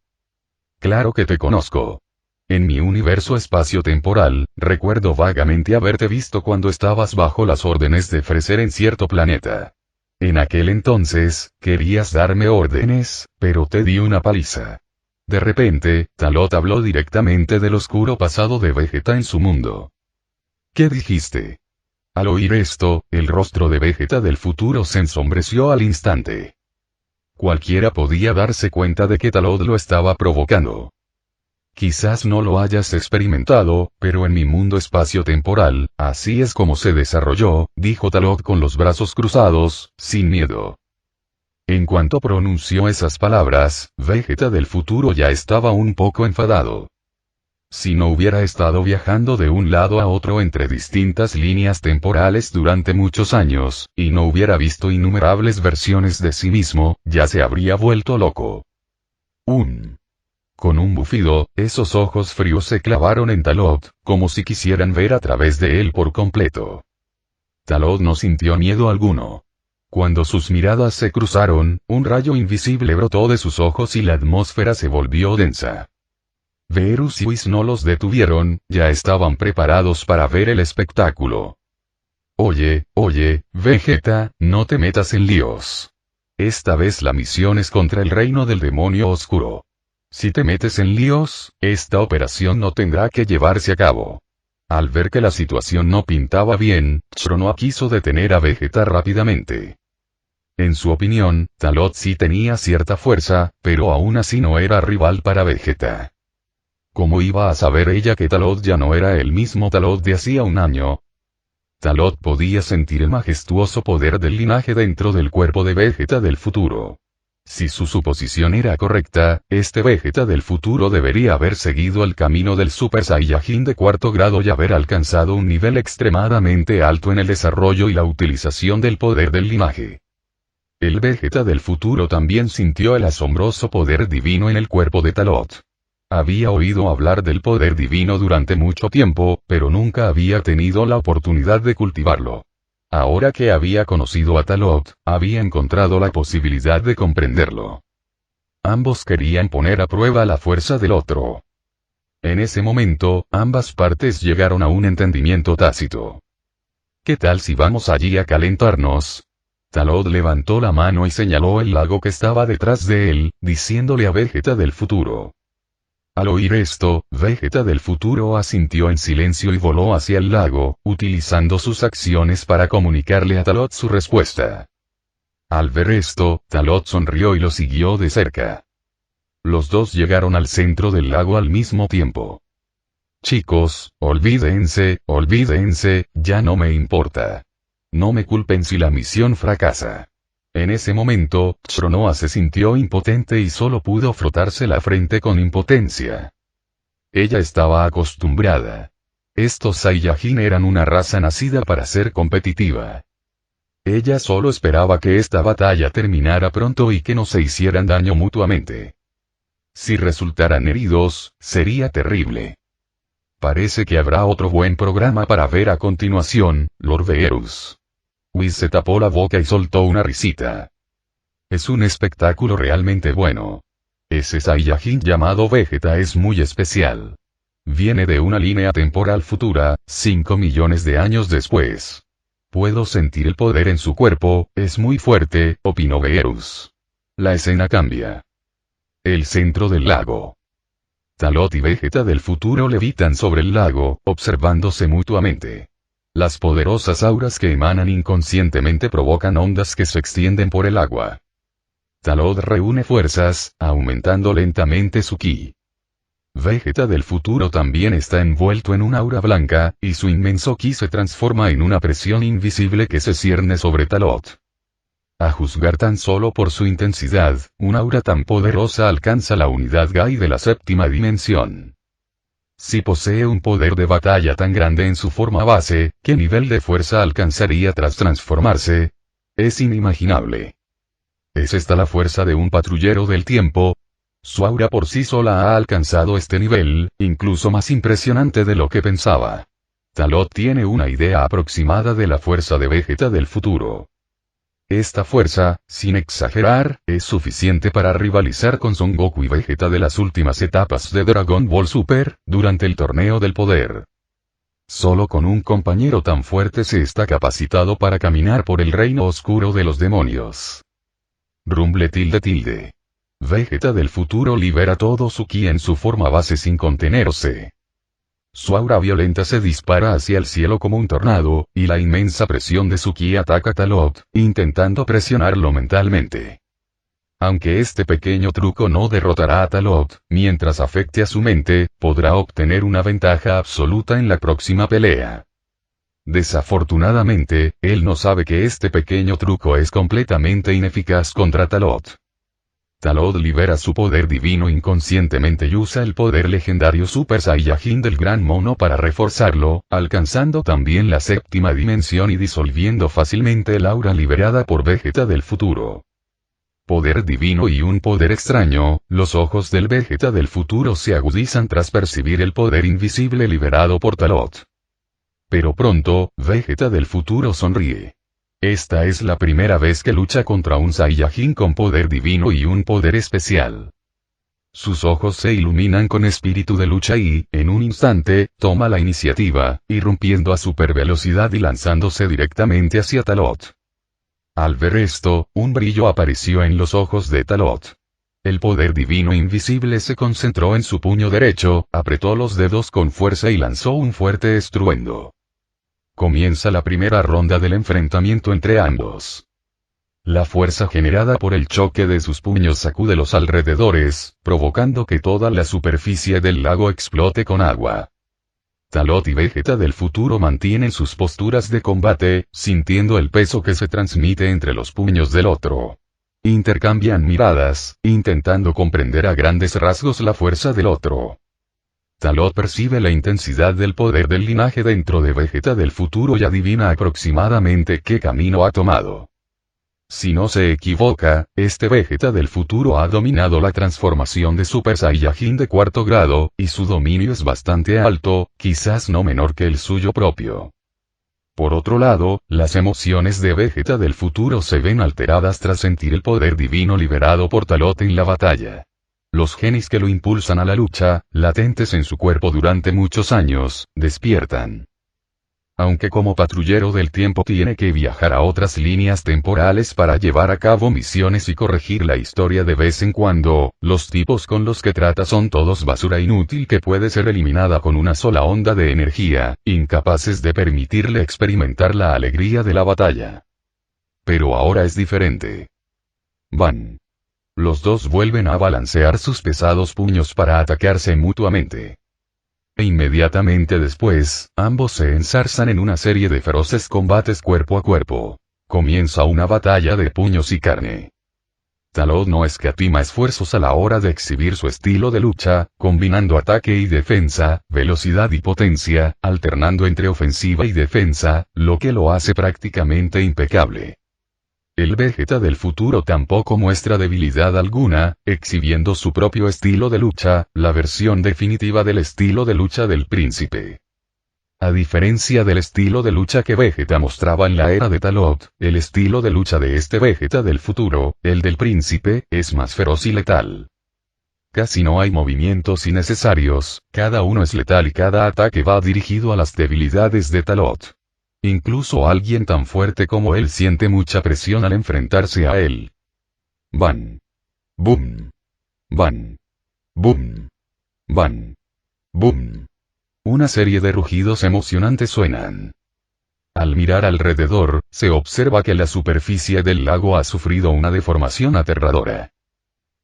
Claro que te conozco. En mi universo espacio-temporal, recuerdo vagamente haberte visto cuando estabas bajo las órdenes de Freezer en cierto planeta. En aquel entonces, querías darme órdenes, pero te di una paliza. De repente, Talot habló directamente del oscuro pasado de Vegeta en su mundo. ¿Qué dijiste? Al oír esto, el rostro de Vegeta del futuro se ensombreció al instante. Cualquiera podía darse cuenta de que Talot lo estaba provocando. Quizás no lo hayas experimentado, pero en mi mundo espacio-temporal, así es como se desarrolló, dijo Talot con los brazos cruzados, sin miedo. En cuanto pronunció esas palabras, Vegeta del futuro ya estaba un poco enfadado. Si no hubiera estado viajando de un lado a otro entre distintas líneas temporales durante muchos años, y no hubiera visto innumerables versiones de sí mismo, ya se habría vuelto loco. Con un bufido, esos ojos fríos se clavaron en Talot, como si quisieran ver a través de él por completo. Talot no sintió miedo alguno. Cuando sus miradas se cruzaron, un rayo invisible brotó de sus ojos y la atmósfera se volvió densa. Beerus y Whis no los detuvieron, ya estaban preparados para ver el espectáculo. Oye, Vegeta, no te metas en líos. Esta vez la misión es contra el reino del demonio oscuro. Si te metes en líos, esta operación no tendrá que llevarse a cabo. Al ver que la situación no pintaba bien, Chronoa quiso detener a Vegeta rápidamente. En su opinión, Talot sí tenía cierta fuerza, pero aún así no era rival para Vegeta. ¿Cómo iba a saber ella que Talot ya no era el mismo Talot de hacía un año? Talot podía sentir el majestuoso poder del linaje dentro del cuerpo de Vegeta del futuro. Si su suposición era correcta, este Vegeta del futuro debería haber seguido el camino del Super Saiyajin de cuarto grado y haber alcanzado un nivel extremadamente alto en el desarrollo y la utilización del poder del linaje. El Vegeta del futuro también sintió el asombroso poder divino en el cuerpo de Talot. Había oído hablar del poder divino durante mucho tiempo, pero nunca había tenido la oportunidad de cultivarlo. Ahora que había conocido a Talot, había encontrado la posibilidad de comprenderlo. Ambos querían poner a prueba la fuerza del otro. En ese momento, ambas partes llegaron a un entendimiento tácito. ¿Qué tal si vamos allí a calentarnos? Talot levantó la mano y señaló el lago que estaba detrás de él, diciéndole a Vegeta del futuro. Al oír esto, Vegeta del futuro asintió en silencio y voló hacia el lago, utilizando sus acciones para comunicarle a Talot su respuesta. Al ver esto, Talot sonrió y lo siguió de cerca. Los dos llegaron al centro del lago al mismo tiempo. Chicos, olvídense, ya no me importa. No me culpen si la misión fracasa. En ese momento, Shronoa se sintió impotente y solo pudo frotarse la frente con impotencia. Ella estaba acostumbrada. Estos Saiyajin eran una raza nacida para ser competitiva. Ella solo esperaba que esta batalla terminara pronto y que no se hicieran daño mutuamente. Si resultaran heridos, sería terrible. Parece que habrá otro buen programa para ver a continuación, Lord Beerus. Whis se tapó la boca y soltó una risita. Es un espectáculo realmente bueno. Ese Saiyajin llamado Vegeta es muy especial. Viene de una línea temporal futura, 5 millones de años después. Puedo sentir el poder en su cuerpo, es muy fuerte, opinó Beerus. La escena cambia. El centro del lago. Talot y Vegeta del futuro levitan sobre el lago, observándose mutuamente. Las poderosas auras que emanan inconscientemente provocan ondas que se extienden por el agua. Talot reúne fuerzas, aumentando lentamente su ki. Vegeta del futuro también está envuelto en un aura blanca, y su inmenso ki se transforma en una presión invisible que se cierne sobre Talot. A juzgar tan solo por su intensidad, un aura tan poderosa alcanza la unidad Gai de la séptima dimensión. Si posee un poder de batalla tan grande en su forma base, ¿qué nivel de fuerza alcanzaría tras transformarse? Es inimaginable. ¿Es esta la fuerza de un patrullero del tiempo? Su aura por sí sola ha alcanzado este nivel, incluso más impresionante de lo que pensaba. Talot tiene una idea aproximada de la fuerza de Vegeta del futuro. Esta fuerza, sin exagerar, es suficiente para rivalizar con Son Goku y Vegeta de las últimas etapas de Dragon Ball Super, durante el torneo del poder. Solo con un compañero tan fuerte se está capacitado para caminar por el reino oscuro de los demonios. Rumble tilde. Vegeta del futuro libera todo su ki en su forma base sin contenerse. Su aura violenta se dispara hacia el cielo como un tornado, y la inmensa presión de su ki ataca a Talot, intentando presionarlo mentalmente. Aunque este pequeño truco no derrotará a Talot, mientras afecte a su mente, podrá obtener una ventaja absoluta en la próxima pelea. Desafortunadamente, él no sabe que este pequeño truco es completamente ineficaz contra Talot. Talot libera su poder divino inconscientemente y usa el poder legendario Super Saiyajin del Gran Mono para reforzarlo, alcanzando también la séptima dimensión y disolviendo fácilmente el aura liberada por Vegeta del futuro. Poder divino y un poder extraño, los ojos del Vegeta del futuro se agudizan tras percibir el poder invisible liberado por Talot. Pero pronto, Vegeta del futuro sonríe. Esta es la primera vez que lucha contra un Saiyajin con poder divino y un poder especial. Sus ojos se iluminan con espíritu de lucha y, en un instante, toma la iniciativa, irrumpiendo a supervelocidad y lanzándose directamente hacia Talot. Al ver esto, un brillo apareció en los ojos de Talot. El poder divino invisible se concentró en su puño derecho, apretó los dedos con fuerza y lanzó un fuerte estruendo. Comienza la primera ronda del enfrentamiento entre ambos. La fuerza generada por el choque de sus puños sacude los alrededores, provocando que toda la superficie del lago explote con agua. Talot y Vegeta del futuro mantienen sus posturas de combate, sintiendo el peso que se transmite entre los puños del otro. Intercambian miradas, intentando comprender a grandes rasgos la fuerza del otro. Talot percibe la intensidad del poder del linaje dentro de Vegeta del futuro y adivina aproximadamente qué camino ha tomado. Si no se equivoca, este Vegeta del futuro ha dominado la transformación de Super Saiyajin de cuarto grado, y su dominio es bastante alto, quizás no menor que el suyo propio. Por otro lado, las emociones de Vegeta del futuro se ven alteradas tras sentir el poder divino liberado por Talot en la batalla. Los genes que lo impulsan a la lucha, latentes en su cuerpo durante muchos años, despiertan. Aunque como patrullero del tiempo tiene que viajar a otras líneas temporales para llevar a cabo misiones y corregir la historia de vez en cuando, los tipos con los que trata son todos basura inútil que puede ser eliminada con una sola onda de energía, incapaces de permitirle experimentar la alegría de la batalla. Pero ahora es diferente. Van. Los dos vuelven a balancear sus pesados puños para atacarse mutuamente. E inmediatamente después, ambos se enzarzan en una serie de feroces combates cuerpo a cuerpo. Comienza una batalla de puños y carne. Talot no escatima esfuerzos a la hora de exhibir su estilo de lucha, combinando ataque y defensa, velocidad y potencia, alternando entre ofensiva y defensa, lo que lo hace prácticamente impecable. El Vegeta del futuro tampoco muestra debilidad alguna, exhibiendo su propio estilo de lucha, la versión definitiva del estilo de lucha del príncipe. A diferencia del estilo de lucha que Vegeta mostraba en la era de Talot, el estilo de lucha de este Vegeta del futuro, el del príncipe, es más feroz y letal. Casi no hay movimientos innecesarios, cada uno es letal y cada ataque va dirigido a las debilidades de Talot. Incluso alguien tan fuerte como él siente mucha presión al enfrentarse a él. Van. Boom. Van. Boom. Van. Boom. Una serie de rugidos emocionantes suenan. Al mirar alrededor, se observa que la superficie del lago ha sufrido una deformación aterradora.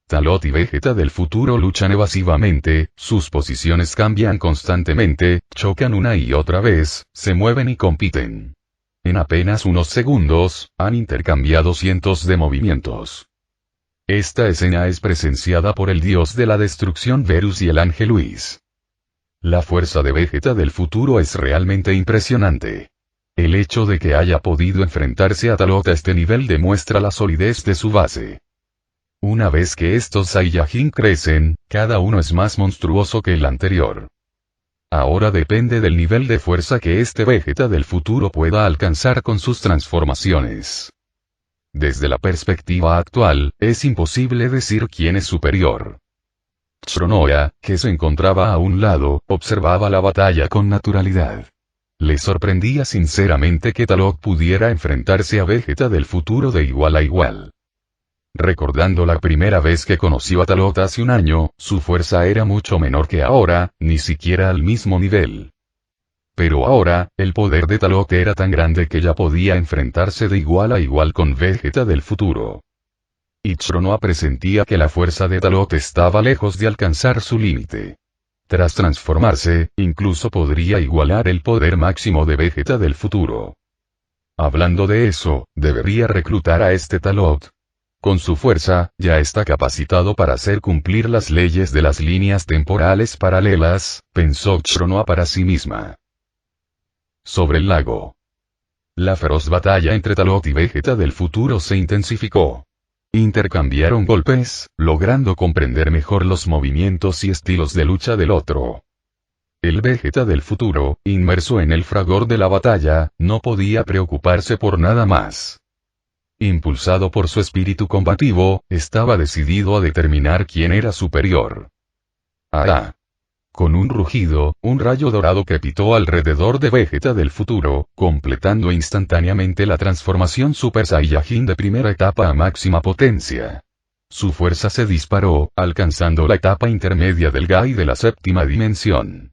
Talot y Vegeta del futuro luchan evasivamente, sus posiciones cambian constantemente, chocan una y otra vez, se mueven y compiten. En apenas unos segundos, han intercambiado cientos de movimientos. Esta escena es presenciada por el dios de la destrucción Verus y el ángel Luis. La fuerza de Vegeta del futuro es realmente impresionante. El hecho de que haya podido enfrentarse a Talot a este nivel demuestra la solidez de su base. Una vez que estos Saiyajin crecen, cada uno es más monstruoso que el anterior. Ahora depende del nivel de fuerza que este Vegeta del futuro pueda alcanzar con sus transformaciones. Desde la perspectiva actual, es imposible decir quién es superior. Tsunoya, que se encontraba a un lado, observaba la batalla con naturalidad. Le sorprendía sinceramente que Talot pudiera enfrentarse a Vegeta del futuro de igual a igual. Recordando la primera vez que conoció a Talot hace un año, su fuerza era mucho menor que ahora, ni siquiera al mismo nivel. Pero ahora, el poder de Talot era tan grande que ya podía enfrentarse de igual a igual con Vegeta del futuro. Y Tsunoya presentía que la fuerza de Talot estaba lejos de alcanzar su límite. Tras transformarse, incluso podría igualar el poder máximo de Vegeta del futuro. Hablando de eso, debería reclutar a este Talot. Con su fuerza, ya está capacitado para hacer cumplir las leyes de las líneas temporales paralelas, pensó Tsunoya para sí misma. Sobre el lago. La feroz batalla entre Talot y Vegeta del futuro se intensificó. Intercambiaron golpes, logrando comprender mejor los movimientos y estilos de lucha del otro. El Vegeta del futuro, inmerso en el fragor de la batalla, no podía preocuparse por nada más. Impulsado por su espíritu combativo, estaba decidido a determinar quién era superior. ¡Ah! Con un rugido, un rayo dorado crepitó alrededor de Vegeta del futuro, completando instantáneamente la transformación Super Saiyajin de primera etapa a máxima potencia. Su fuerza se disparó, alcanzando la etapa intermedia del Gai de la séptima dimensión.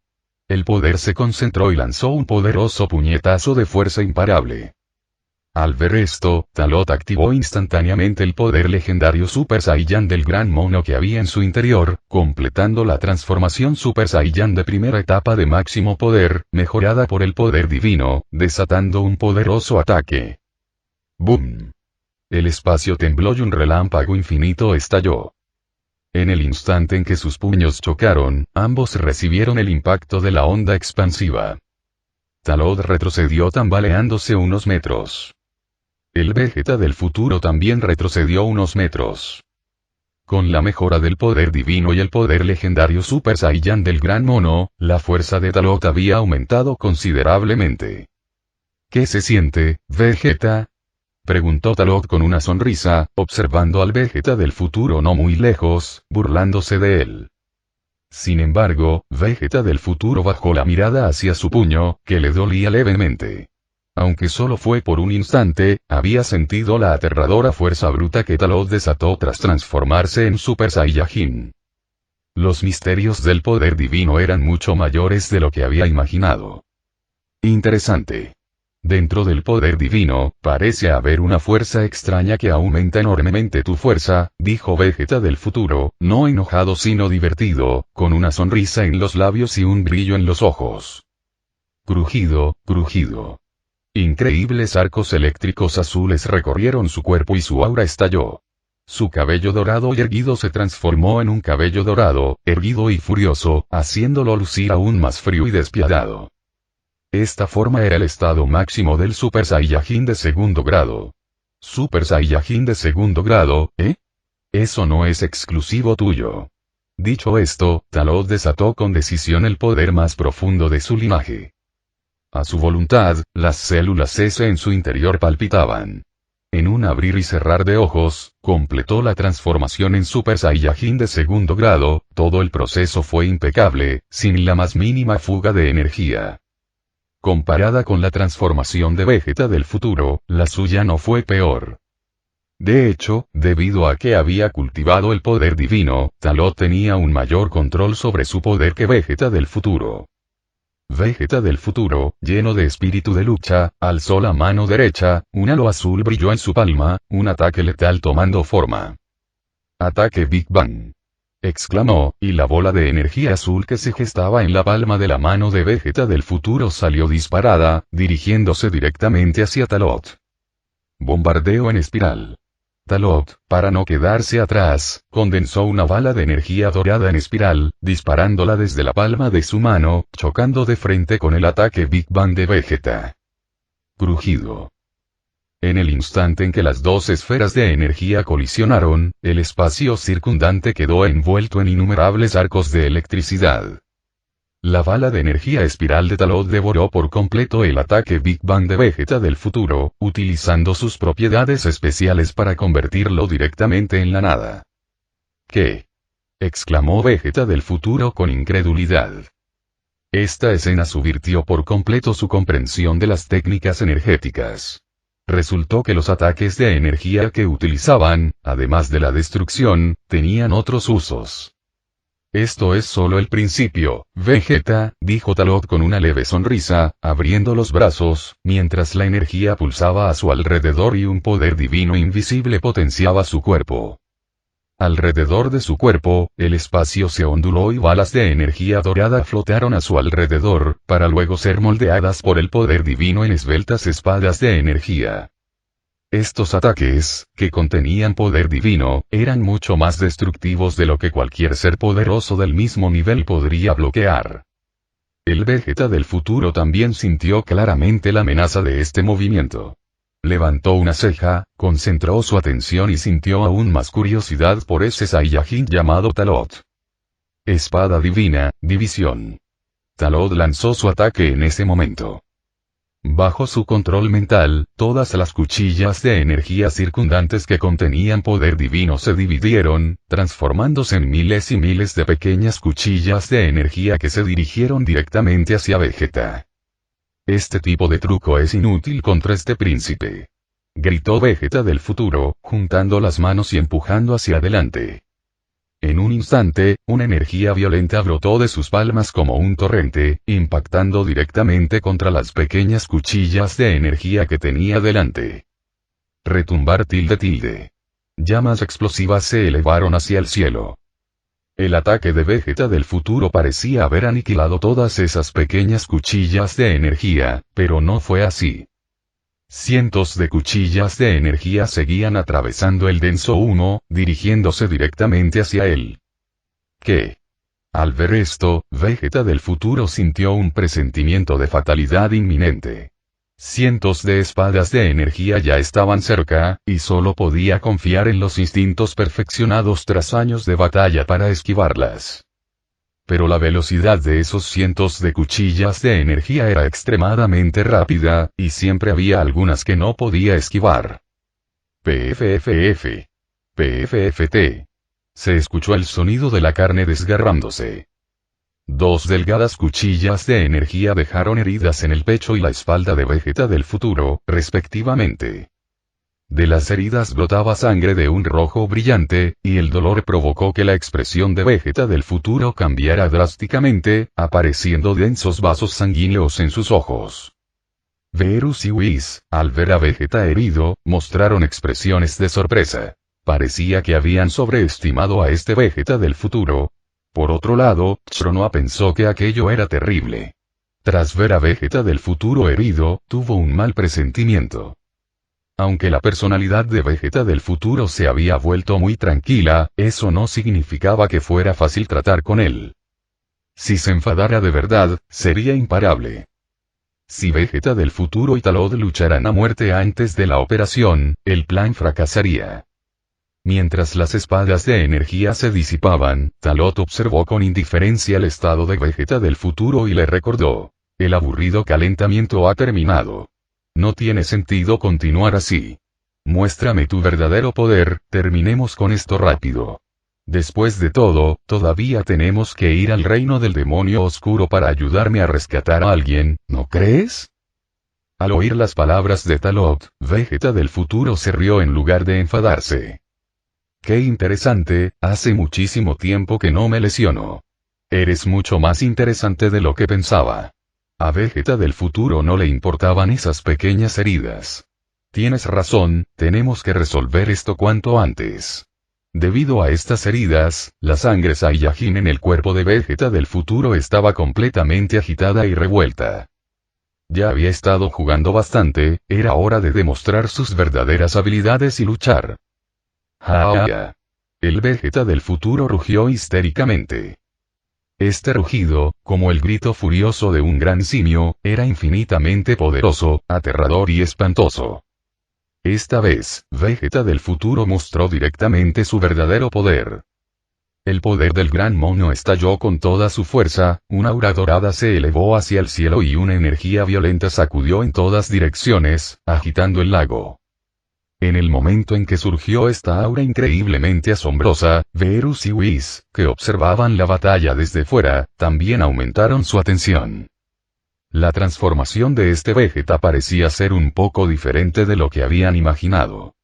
El poder se concentró y lanzó un poderoso puñetazo de fuerza imparable. Al ver esto, Talot activó instantáneamente el poder legendario Super Saiyan del gran mono que había en su interior, completando la transformación Super Saiyan de primera etapa de máximo poder, mejorada por el poder divino, desatando un poderoso ataque. ¡Boom! el espacio tembló y un relámpago infinito estalló. En el instante en que sus puños chocaron, ambos recibieron el impacto de la onda expansiva. Talot retrocedió tambaleándose unos metros. El Vegeta del futuro también retrocedió unos metros. Con la mejora del poder divino y el poder legendario Super Saiyan del Gran Mono, la fuerza de Talot había aumentado considerablemente. ¿Qué se siente, Vegeta? Preguntó Talot con una sonrisa, observando al Vegeta del futuro no muy lejos, burlándose de él. Sin embargo, Vegeta del futuro bajó la mirada hacia su puño, que le dolía levemente. Aunque solo fue por un instante, había sentido la aterradora fuerza bruta que Talot desató tras transformarse en Super Saiyajin. Los misterios del poder divino eran mucho mayores de lo que había imaginado. Interesante. Dentro del poder divino, parece haber una fuerza extraña que aumenta enormemente tu fuerza, dijo Vegeta del futuro, no enojado sino divertido, con una sonrisa en los labios y un brillo en los ojos. Crujido, crujido. Increíbles arcos eléctricos azules recorrieron su cuerpo y su aura estalló. Su cabello dorado y erguido se transformó en un cabello dorado, erguido y furioso, haciéndolo lucir aún más frío y despiadado. Esta forma era el estado máximo del Super Saiyajin de segundo grado. Super Saiyajin de segundo grado, ¿eh? Eso no es exclusivo tuyo. Dicho esto, Talot desató con decisión el poder más profundo de su linaje. A su voluntad, las células S en su interior palpitaban. En un abrir y cerrar de ojos, completó la transformación en Super Saiyajin de segundo grado, todo el proceso fue impecable, sin la más mínima fuga de energía. Comparada con la transformación de Vegeta del futuro, la suya no fue peor. De hecho, debido a que había cultivado el poder divino, Talot tenía un mayor control sobre su poder que Vegeta del futuro. Vegeta del futuro, lleno de espíritu de lucha, alzó la mano derecha, un halo azul brilló en su palma, un ataque letal tomando forma. Ataque Big Bang. Exclamó, y la bola de energía azul que se gestaba en la palma de la mano de Vegeta del futuro salió disparada, dirigiéndose directamente hacia Talot. Bombardeo en espiral. Talot, para no quedarse atrás, condensó una bala de energía dorada en espiral, disparándola desde la palma de su mano, chocando de frente con el ataque Big Bang de Vegeta. Crujido. En el instante en que las dos esferas de energía colisionaron, el espacio circundante quedó envuelto en innumerables arcos de electricidad. La bala de energía espiral de Talot devoró por completo el ataque Big Bang de Vegeta del futuro, utilizando sus propiedades especiales para convertirlo directamente en la nada. ¿Qué? Exclamó Vegeta del futuro con incredulidad. Esta escena subvirtió por completo su comprensión de las técnicas energéticas. Resultó que los ataques de energía que utilizaban, además de la destrucción, tenían otros usos. Esto es solo el principio, Vegeta, dijo Talot con una leve sonrisa, abriendo los brazos, mientras la energía pulsaba a su alrededor y un poder divino invisible potenciaba su cuerpo. Alrededor de su cuerpo, el espacio se onduló y balas de energía dorada flotaron a su alrededor, para luego ser moldeadas por el poder divino en esbeltas espadas de energía. Estos ataques, que contenían poder divino, eran mucho más destructivos de lo que cualquier ser poderoso del mismo nivel podría bloquear. El Vegeta del futuro también sintió claramente la amenaza de este movimiento. Levantó una ceja, concentró su atención y sintió aún más curiosidad por ese Saiyajin llamado Talot. Espada divina, división. Talot lanzó su ataque en ese momento. Bajo su control mental, todas las cuchillas de energía circundantes que contenían poder divino se dividieron, transformándose en miles y miles de pequeñas cuchillas de energía que se dirigieron directamente hacia Vegeta. Este tipo de truco es inútil contra este príncipe. Gritó Vegeta del futuro, juntando las manos y empujando hacia adelante. En un instante, una energía violenta brotó de sus palmas como un torrente, impactando directamente contra las pequeñas cuchillas de energía que tenía delante. Retumbar tilde. Llamas explosivas se elevaron hacia el cielo. El ataque de Vegeta del futuro parecía haber aniquilado todas esas pequeñas cuchillas de energía, pero no fue así. Cientos de cuchillas de energía seguían atravesando el denso humo, dirigiéndose directamente hacia él. ¿Qué? Al ver esto, Vegeta del futuro sintió un presentimiento de fatalidad inminente. Cientos de espadas de energía ya estaban cerca, y solo podía confiar en los instintos perfeccionados tras años de batalla para esquivarlas. Pero la velocidad de esos cientos de cuchillas de energía era extremadamente rápida, y siempre había algunas que no podía esquivar. PFFF. PFFT. Se escuchó el sonido de la carne desgarrándose. Dos delgadas cuchillas de energía dejaron heridas en el pecho y la espalda de Vegeta del futuro, respectivamente. De las heridas brotaba sangre de un rojo brillante, y el dolor provocó que la expresión de Vegeta del futuro cambiara drásticamente, apareciendo densos vasos sanguíneos en sus ojos. Beerus y Whis, al ver a Vegeta herido, mostraron expresiones de sorpresa. Parecía que habían sobreestimado a este Vegeta del futuro. Por otro lado, Shronoa pensó que aquello era terrible. Tras ver a Vegeta del futuro herido, tuvo un mal presentimiento. Aunque la personalidad de Vegeta del futuro se había vuelto muy tranquila, eso no significaba que fuera fácil tratar con él. Si se enfadara de verdad, sería imparable. Si Vegeta del futuro y Talot lucharan a muerte antes de la operación, el plan fracasaría. Mientras las espadas de energía se disipaban, Talot observó con indiferencia el estado de Vegeta del futuro y le recordó: el aburrido calentamiento ha terminado. No tiene sentido continuar así. Muéstrame tu verdadero poder, terminemos con esto rápido. Después de todo, todavía tenemos que ir al reino del demonio oscuro para ayudarme a rescatar a alguien, ¿no crees? Al oír las palabras de Talot, Vegeta del futuro se rió en lugar de enfadarse. Qué interesante, hace muchísimo tiempo que no me lesiono. Eres mucho más interesante de lo que pensaba. A Vegeta del futuro no le importaban esas pequeñas heridas. Tienes razón, tenemos que resolver esto cuanto antes. Debido a estas heridas, la sangre Saiyajin en el cuerpo de Vegeta del futuro estaba completamente agitada y revuelta. Ya había estado jugando bastante, era hora de demostrar sus verdaderas habilidades y luchar. ¡Ja! El Vegeta del futuro rugió histéricamente. Este rugido, como el grito furioso de un gran simio, era infinitamente poderoso, aterrador y espantoso. Esta vez, Vegeta del futuro mostró directamente su verdadero poder. El poder del gran mono estalló con toda su fuerza, una aura dorada se elevó hacia el cielo y una energía violenta sacudió en todas direcciones, agitando el lago. En el momento en que surgió esta aura increíblemente asombrosa, Beerus y Whis, que observaban la batalla desde fuera, también aumentaron su atención. La transformación de este Vegeta parecía ser un poco diferente de lo que habían imaginado.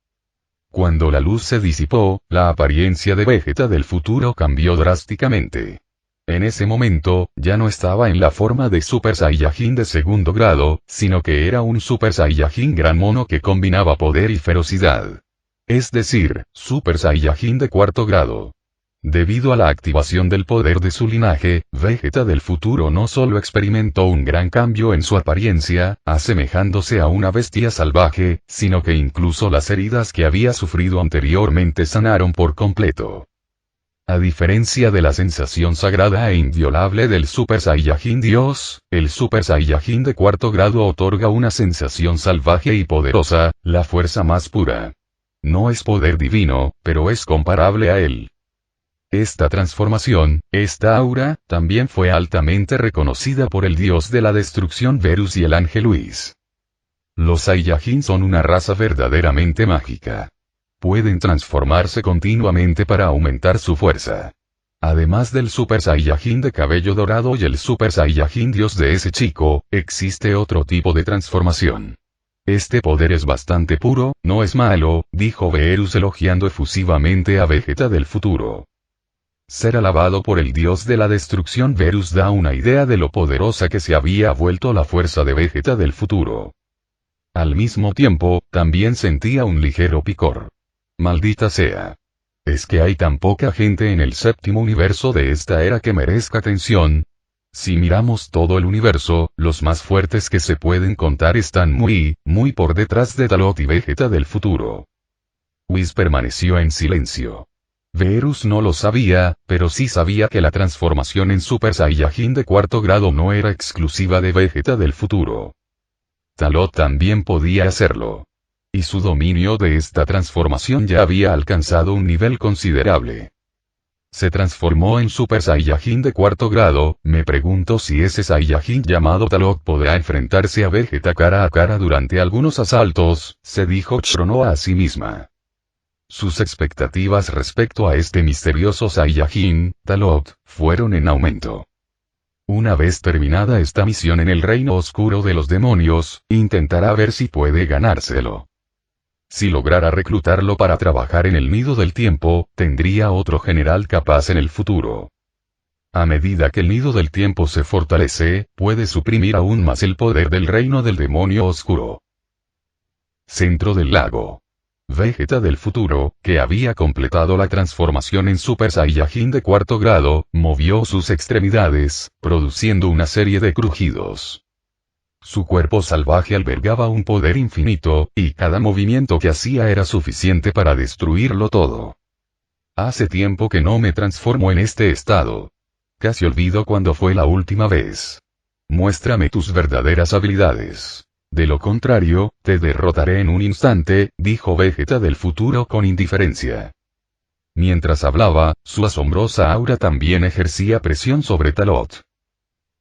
Cuando la luz se disipó, la apariencia de Vegeta del futuro cambió drásticamente. En ese momento, ya no estaba en la forma de Super Saiyajin de segundo grado, sino que era un Super Saiyajin gran mono que combinaba poder y ferocidad. Es decir, Super Saiyajin de cuarto grado. Debido a la activación del poder de su linaje, Vegeta del futuro no solo experimentó un gran cambio en su apariencia, asemejándose a una bestia salvaje, sino que incluso las heridas que había sufrido anteriormente sanaron por completo. A diferencia de la sensación sagrada e inviolable del Super Saiyajin Dios, el Super Saiyajin de cuarto grado otorga una sensación salvaje y poderosa, la fuerza más pura. No es poder divino, pero es comparable a él. Esta transformación, esta aura, también fue altamente reconocida por el dios de la destrucción Beerus y el ángel Whis. Los Saiyajin son una raza verdaderamente mágica. Pueden transformarse continuamente para aumentar su fuerza. Además del Super Saiyajin de cabello dorado y el Super Saiyajin Dios de ese chico, existe otro tipo de transformación. Este poder es bastante puro, no es malo, dijo Beerus elogiando efusivamente a Vegeta del futuro. Ser alabado por el dios de la destrucción Beerus da una idea de lo poderosa que se había vuelto la fuerza de Vegeta del futuro. Al mismo tiempo, también sentía un ligero picor. Maldita sea. ¿Es que hay tan poca gente en el séptimo universo de esta era que merezca atención? Si miramos todo el universo, los más fuertes que se pueden contar están muy por detrás de Talot y Vegeta del futuro. Whis permaneció en silencio. Beerus no lo sabía, pero sí sabía que la transformación en Super Saiyajin de cuarto grado no era exclusiva de Vegeta del futuro. Talot también podía hacerlo. Y su dominio de esta transformación ya había alcanzado un nivel considerable. Se transformó en Super Saiyajin de cuarto grado. Me pregunto si ese Saiyajin llamado Talot podrá enfrentarse a Vegeta cara a cara durante algunos asaltos, se dijo Chronoa a sí misma. Sus expectativas respecto a este misterioso Saiyajin, Talot, fueron en aumento. Una vez terminada esta misión en el reino oscuro de los demonios, intentará ver si puede ganárselo. Si lograra reclutarlo para trabajar en el nido del tiempo, tendría otro general capaz en el futuro. A medida que el nido del tiempo se fortalece, puede suprimir aún más el poder del reino del demonio oscuro. Centro del lago. Vegeta del futuro, que había completado la transformación en Super Saiyajin de cuarto grado, movió sus extremidades, produciendo una serie de crujidos. Su cuerpo salvaje albergaba un poder infinito, y cada movimiento que hacía era suficiente para destruirlo todo. Hace tiempo que no me transformo en este estado. Casi olvido cuándo fue la última vez. Muéstrame tus verdaderas habilidades. De lo contrario, te derrotaré en un instante, dijo Vegeta del futuro con indiferencia. Mientras hablaba, su asombrosa aura también ejercía presión sobre Talot.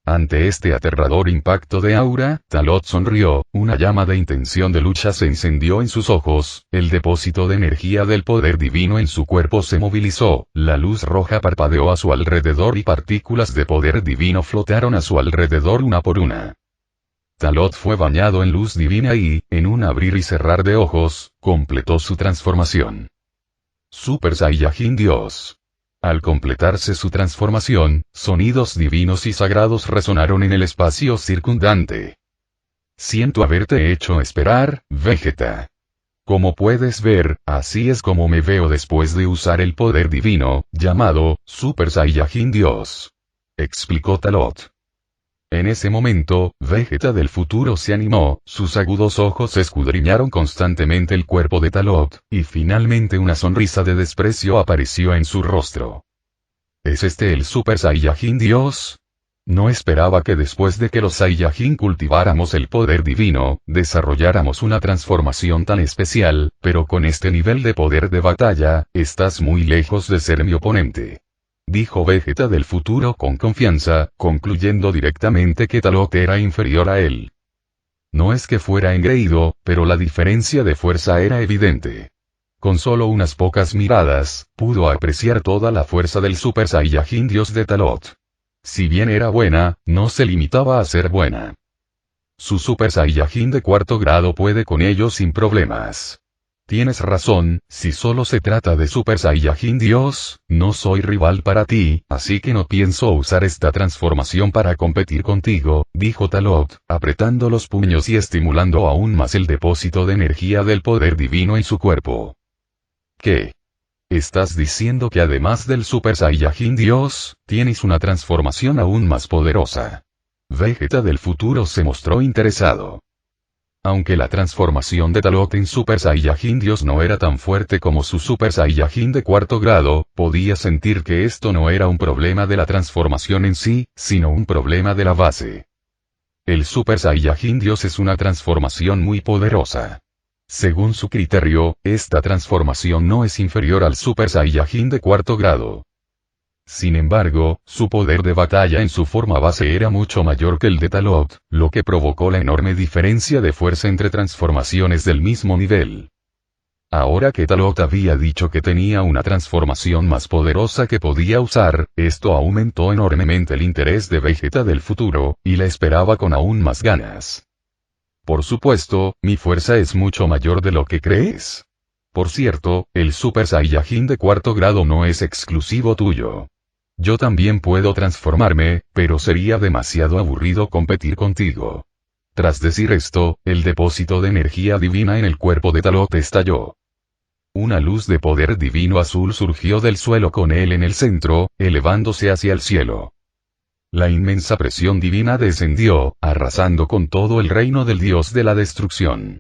Ante este aterrador impacto de aura, Talot sonrió, una llama de intención de lucha se encendió en sus ojos, el depósito de energía del poder divino en su cuerpo se movilizó, la luz roja parpadeó a su alrededor y partículas de poder divino flotaron a su alrededor una por una. Talot fue bañado en luz divina y, en un abrir y cerrar de ojos, completó su transformación. Super Saiyajin Dios. Al completarse su transformación, sonidos divinos y sagrados resonaron en el espacio circundante. Siento haberte hecho esperar, Vegeta. Como puedes ver, así es como me veo después de usar el poder divino, llamado Super Saiyajin Dios. Explicó Talot. En ese momento, Vegeta del futuro se animó, sus agudos ojos escudriñaron constantemente el cuerpo de Talot, y finalmente una sonrisa de desprecio apareció en su rostro. ¿Es este el Super Saiyajin Dios? No esperaba que después de que los Saiyajin cultiváramos el poder divino, desarrolláramos una transformación tan especial, pero con este nivel de poder de batalla, estás muy lejos de ser mi oponente. Dijo Vegeta del futuro con confianza, concluyendo directamente que Talot era inferior a él. No es que fuera engreído, pero la diferencia de fuerza era evidente. Con solo unas pocas miradas, pudo apreciar toda la fuerza del Super Saiyajin Dios de Talot. Si bien era buena, no se limitaba a ser buena. Su Super Saiyajin de cuarto grado puede con ello sin problemas. Tienes razón, si solo se trata de Super Saiyajin Dios, no soy rival para ti, así que no pienso usar esta transformación para competir contigo, dijo Talot, apretando los puños y estimulando aún más el depósito de energía del poder divino en su cuerpo. ¿Qué? ¿Estás diciendo que además del Super Saiyajin Dios, tienes una transformación aún más poderosa? Vegeta del futuro se mostró interesado. Aunque la transformación de Talot en Super Saiyajin Dios no era tan fuerte como su Super Saiyajin de cuarto grado, podía sentir que esto no era un problema de la transformación en sí, sino un problema de la base. El Super Saiyajin Dios es una transformación muy poderosa. Según su criterio, esta transformación no es inferior al Super Saiyajin de cuarto grado. Sin embargo, su poder de batalla en su forma base era mucho mayor que el de Talot, lo que provocó la enorme diferencia de fuerza entre transformaciones del mismo nivel. Ahora que Talot había dicho que tenía una transformación más poderosa que podía usar, esto aumentó enormemente el interés de Vegeta del futuro, y la esperaba con aún más ganas. Por supuesto, mi fuerza es mucho mayor de lo que crees. Por cierto, el Super Saiyajin de cuarto grado no es exclusivo tuyo. Yo también puedo transformarme, pero sería demasiado aburrido competir contigo. Tras decir esto, el depósito de energía divina en el cuerpo de Talot estalló. Una luz de poder divino azul surgió del suelo con él en el centro, elevándose hacia el cielo. La inmensa presión divina descendió, arrasando con todo el reino del dios de la destrucción.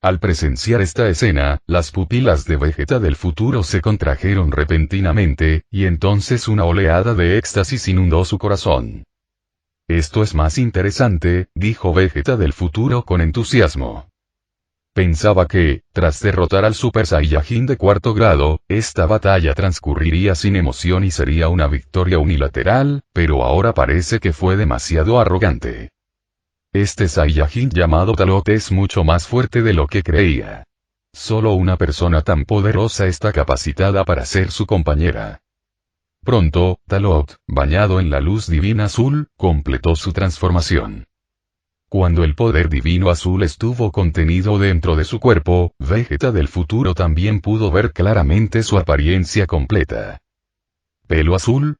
Al presenciar esta escena, las pupilas de Vegeta del futuro se contrajeron repentinamente, y entonces una oleada de éxtasis inundó su corazón. Esto es más interesante, dijo Vegeta del futuro con entusiasmo. Pensaba que, tras derrotar al Super Saiyajin de cuarto grado, esta batalla transcurriría sin emoción y sería una victoria unilateral, pero ahora parece que fue demasiado arrogante. Este Saiyajin llamado Talot es mucho más fuerte de lo que creía. Solo una persona tan poderosa está capacitada para ser su compañera. Pronto, Talot, bañado en la luz divina azul, completó su transformación. Cuando el poder divino azul estuvo contenido dentro de su cuerpo, Vegeta del futuro también pudo ver claramente su apariencia completa. ¿Pelo azul?,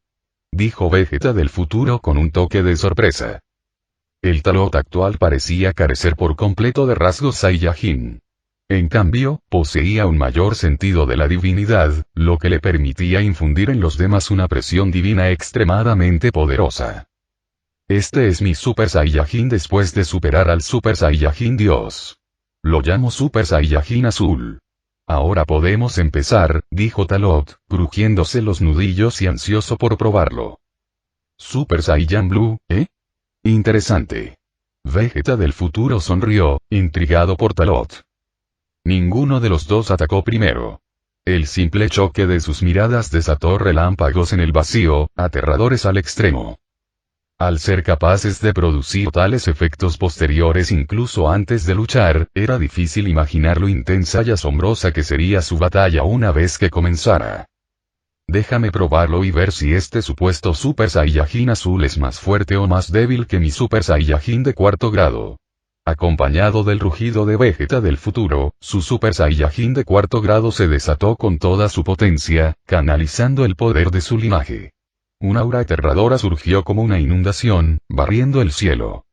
dijo Vegeta del futuro con un toque de sorpresa. El Talot actual parecía carecer por completo de rasgos Saiyajin. En cambio, poseía un mayor sentido de la divinidad, lo que le permitía infundir en los demás una presión divina extremadamente poderosa. Este es mi Super Saiyajin después de superar al Super Saiyajin Dios. Lo llamo Super Saiyajin Azul. Ahora podemos empezar, dijo Talot, crujiéndose los nudillos y ansioso por probarlo. Super Saiyan Blue, ¿eh? Interesante. Vegeta del futuro sonrió, intrigado por Talot. Ninguno de los dos atacó primero. El simple choque de sus miradas desató relámpagos en el vacío, aterradores al extremo. Al ser capaces de producir tales efectos posteriores incluso antes de luchar, era difícil imaginar lo intensa y asombrosa que sería su batalla una vez que comenzara. Déjame probarlo y ver si este supuesto Super Saiyajin azul es más fuerte o más débil que mi Super Saiyajin de cuarto grado. Acompañado del rugido de Vegeta del futuro, su Super Saiyajin de cuarto grado se desató con toda su potencia, canalizando el poder de su linaje. Un aura aterradora surgió como una inundación, barriendo el cielo.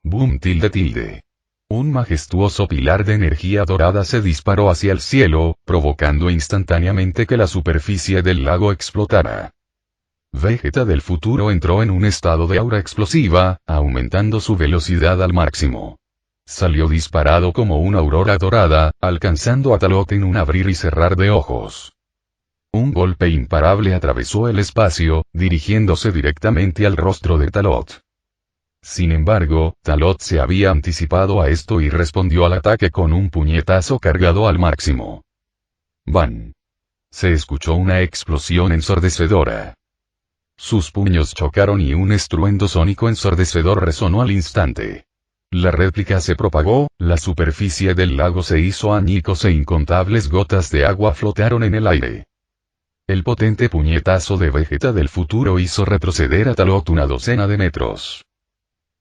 Boom tilde. Un majestuoso pilar de energía dorada se disparó hacia el cielo, provocando instantáneamente que la superficie del lago explotara. Vegeta del futuro entró en un estado de aura explosiva, aumentando su velocidad al máximo. Salió disparado como una aurora dorada, alcanzando a Talot en un abrir y cerrar de ojos. Un golpe imparable atravesó el espacio, dirigiéndose directamente al rostro de Talot. Sin embargo, Talot se había anticipado a esto y respondió al ataque con un puñetazo cargado al máximo. ¡Bam! Se escuchó una explosión ensordecedora. Sus puños chocaron y un estruendo sónico ensordecedor resonó al instante. La réplica se propagó, la superficie del lago se hizo añicos e incontables gotas de agua flotaron en el aire. El potente puñetazo de Vegeta del futuro hizo retroceder a Talot una docena de metros.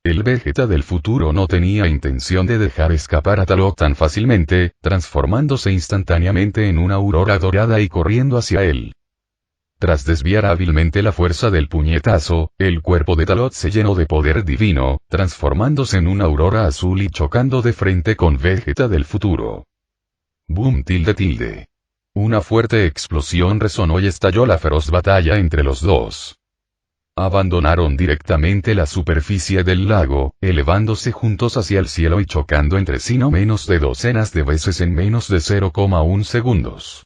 El Vegeta del futuro no tenía intención de dejar escapar a Talot tan fácilmente, transformándose instantáneamente en una aurora dorada y corriendo hacia él. Tras desviar hábilmente la fuerza del puñetazo, el cuerpo de Talot se llenó de poder divino, transformándose en una aurora azul y chocando de frente con Vegeta del futuro. Boom tilde. Una fuerte explosión resonó y estalló la feroz batalla entre los dos. Abandonaron directamente la superficie del lago, elevándose juntos hacia el cielo y chocando entre sí no menos de docenas de veces en menos de 0,1 segundos.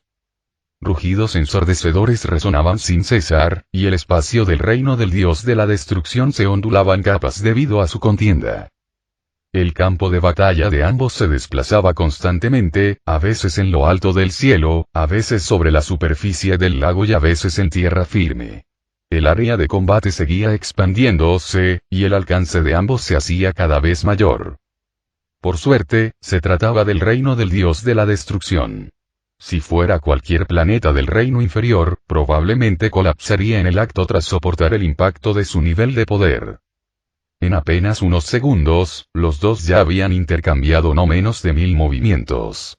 Rugidos ensordecedores resonaban sin cesar, y el espacio del reino del dios de la destrucción se ondulaba en capas debido a su contienda. El campo de batalla de ambos se desplazaba constantemente, a veces en lo alto del cielo, a veces sobre la superficie del lago y a veces en tierra firme. El área de combate seguía expandiéndose, y el alcance de ambos se hacía cada vez mayor. Por suerte, se trataba del reino del dios de la destrucción. Si fuera cualquier planeta del reino inferior, probablemente colapsaría en el acto tras soportar el impacto de su nivel de poder. En apenas unos segundos, los dos ya habían intercambiado no menos de 1000 movimientos.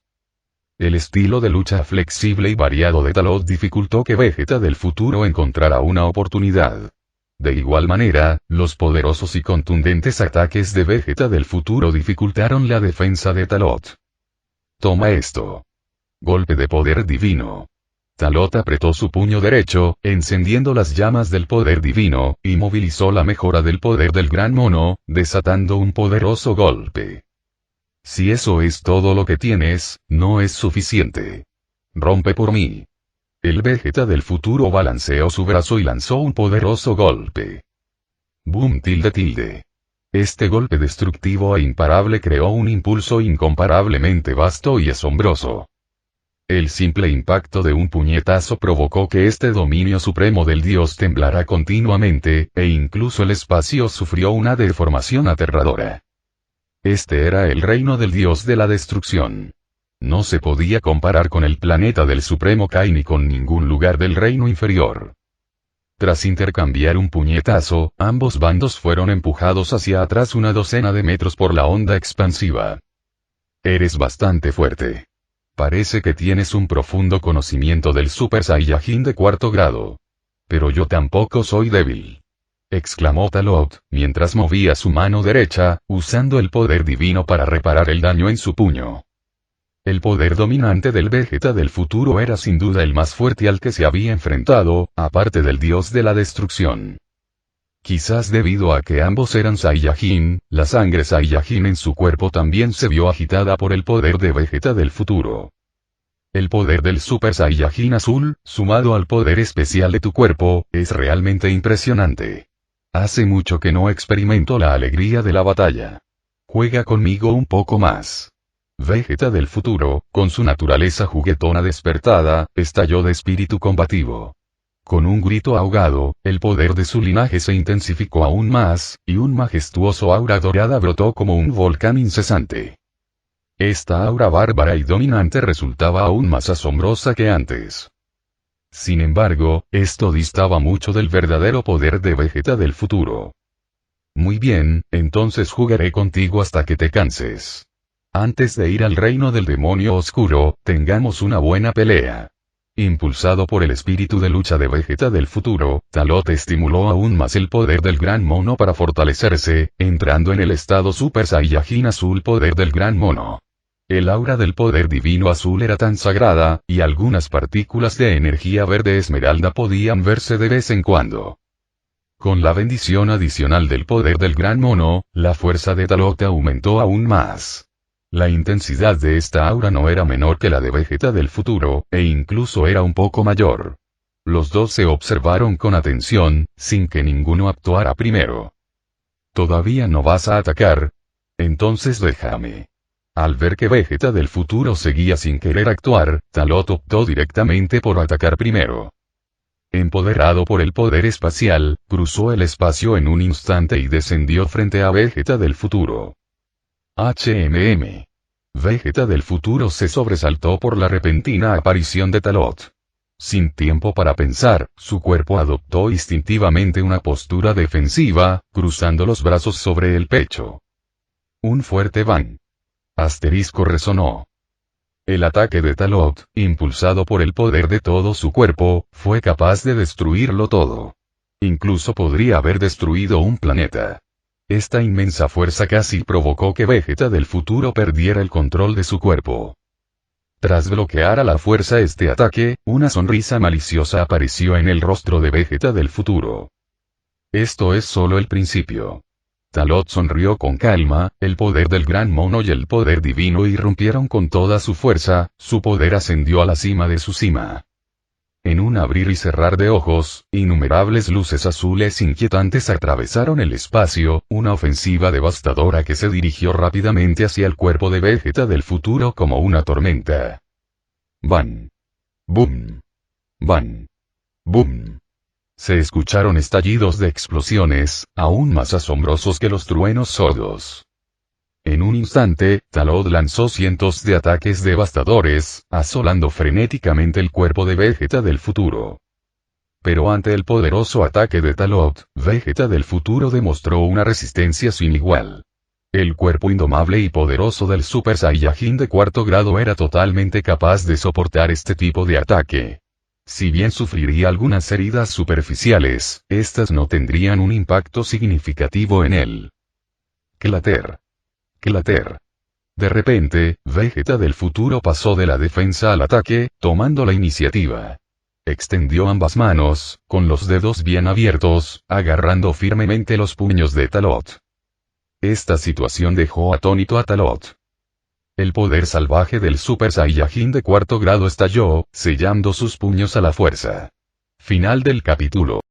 El estilo de lucha flexible y variado de Talot dificultó que Vegeta del futuro encontrara una oportunidad. De igual manera, los poderosos y contundentes ataques de Vegeta del futuro dificultaron la defensa de Talot. Toma esto. Golpe de poder divino. Talot apretó su puño derecho, encendiendo las llamas del poder divino, y movilizó la mejora del poder del gran mono, desatando un poderoso golpe. Si eso es todo lo que tienes, no es suficiente. Rompe por mí. El Vegeta del futuro balanceó su brazo y lanzó un poderoso golpe. Boom tilde. Este golpe destructivo e imparable creó un impulso incomparablemente vasto y asombroso. El simple impacto de un puñetazo provocó que este dominio supremo del dios temblara continuamente, e incluso el espacio sufrió una deformación aterradora. Este era el reino del dios de la destrucción. No se podía comparar con el planeta del supremo Kai ni con ningún lugar del reino inferior. Tras intercambiar un puñetazo, ambos bandos fueron empujados hacia atrás una docena de metros por la onda expansiva. Eres bastante fuerte. Parece que tienes un profundo conocimiento del Super Saiyajin de cuarto grado. Pero yo tampoco soy débil. Exclamó Talot, mientras movía su mano derecha, usando el poder divino para reparar el daño en su puño. El poder dominante del Vegeta del futuro era sin duda el más fuerte al que se había enfrentado, aparte del dios de la destrucción. Quizás debido a que ambos eran Saiyajin, la sangre Saiyajin en su cuerpo también se vio agitada por el poder de Vegeta del futuro. El poder del Super Saiyajin azul, sumado al poder especial de tu cuerpo, es realmente impresionante. Hace mucho que no experimento la alegría de la batalla. Juega conmigo un poco más. Vegeta del futuro, con su naturaleza juguetona despertada, estalló de espíritu combativo. Con un grito ahogado, el poder de su linaje se intensificó aún más, y un majestuoso aura dorada brotó como un volcán incesante. Esta aura bárbara y dominante resultaba aún más asombrosa que antes. Sin embargo, esto distaba mucho del verdadero poder de Vegeta del futuro. Muy bien, entonces jugaré contigo hasta que te canses. Antes de ir al reino del demonio oscuro, tengamos una buena pelea. Impulsado por el espíritu de lucha de Vegeta del futuro, Talot estimuló aún más el poder del gran mono para fortalecerse, entrando en el estado Super Saiyajin azul poder del gran mono. El aura del poder divino azul era tan sagrada, y algunas partículas de energía verde esmeralda podían verse de vez en cuando. Con la bendición adicional del poder del gran mono, la fuerza de Talot aumentó aún más. La intensidad de esta aura no era menor que la de Vegeta del futuro, e incluso era un poco mayor. Los dos se observaron con atención, sin que ninguno actuara primero. ¿Todavía no vas a atacar? Entonces déjame. Al ver que Vegeta del futuro seguía sin querer actuar, Talot optó directamente por atacar primero. Empoderado por el poder espacial, cruzó el espacio en un instante y descendió frente a Vegeta del futuro. Vegeta del futuro se sobresaltó por la repentina aparición de Talot. Sin tiempo para pensar, su cuerpo adoptó instintivamente una postura defensiva, cruzando los brazos sobre el pecho. Un fuerte bang. Asterisco resonó. El ataque de Talot, impulsado por el poder de todo su cuerpo, fue capaz de destruirlo todo. Incluso podría haber destruido un planeta. Esta inmensa fuerza casi provocó que Vegeta del futuro perdiera el control de su cuerpo. Tras bloquear a la fuerza este ataque, una sonrisa maliciosa apareció en el rostro de Vegeta del futuro. Esto es solo el principio. Talot sonrió con calma, el poder del gran mono y el poder divino irrumpieron con toda su fuerza, su poder ascendió a la cima de su cima. En un abrir y cerrar de ojos, innumerables luces azules inquietantes atravesaron el espacio, una ofensiva devastadora que se dirigió rápidamente hacia el cuerpo de Vegeta del futuro como una tormenta. ¡Ban! ¡Bum! ¡Ban! ¡Bum! Se escucharon estallidos de explosiones, aún más asombrosos que los truenos sordos. En un instante, Talot lanzó cientos de ataques devastadores, asolando frenéticamente el cuerpo de Vegeta del futuro. Pero ante el poderoso ataque de Talot, Vegeta del futuro demostró una resistencia sin igual. El cuerpo indomable y poderoso del Super Saiyajin de cuarto grado era totalmente capaz de soportar este tipo de ataque. Si bien sufriría algunas heridas superficiales, estas no tendrían un impacto significativo en él. Clater. Clater. De repente, Vegeta del futuro pasó de la defensa al ataque, tomando la iniciativa. Extendió ambas manos, con los dedos bien abiertos, agarrando firmemente los puños de Talot. Esta situación dejó atónito a Talot. El poder salvaje del Super Saiyajin de 4º grado estalló, sellando sus puños a la fuerza. Final del capítulo.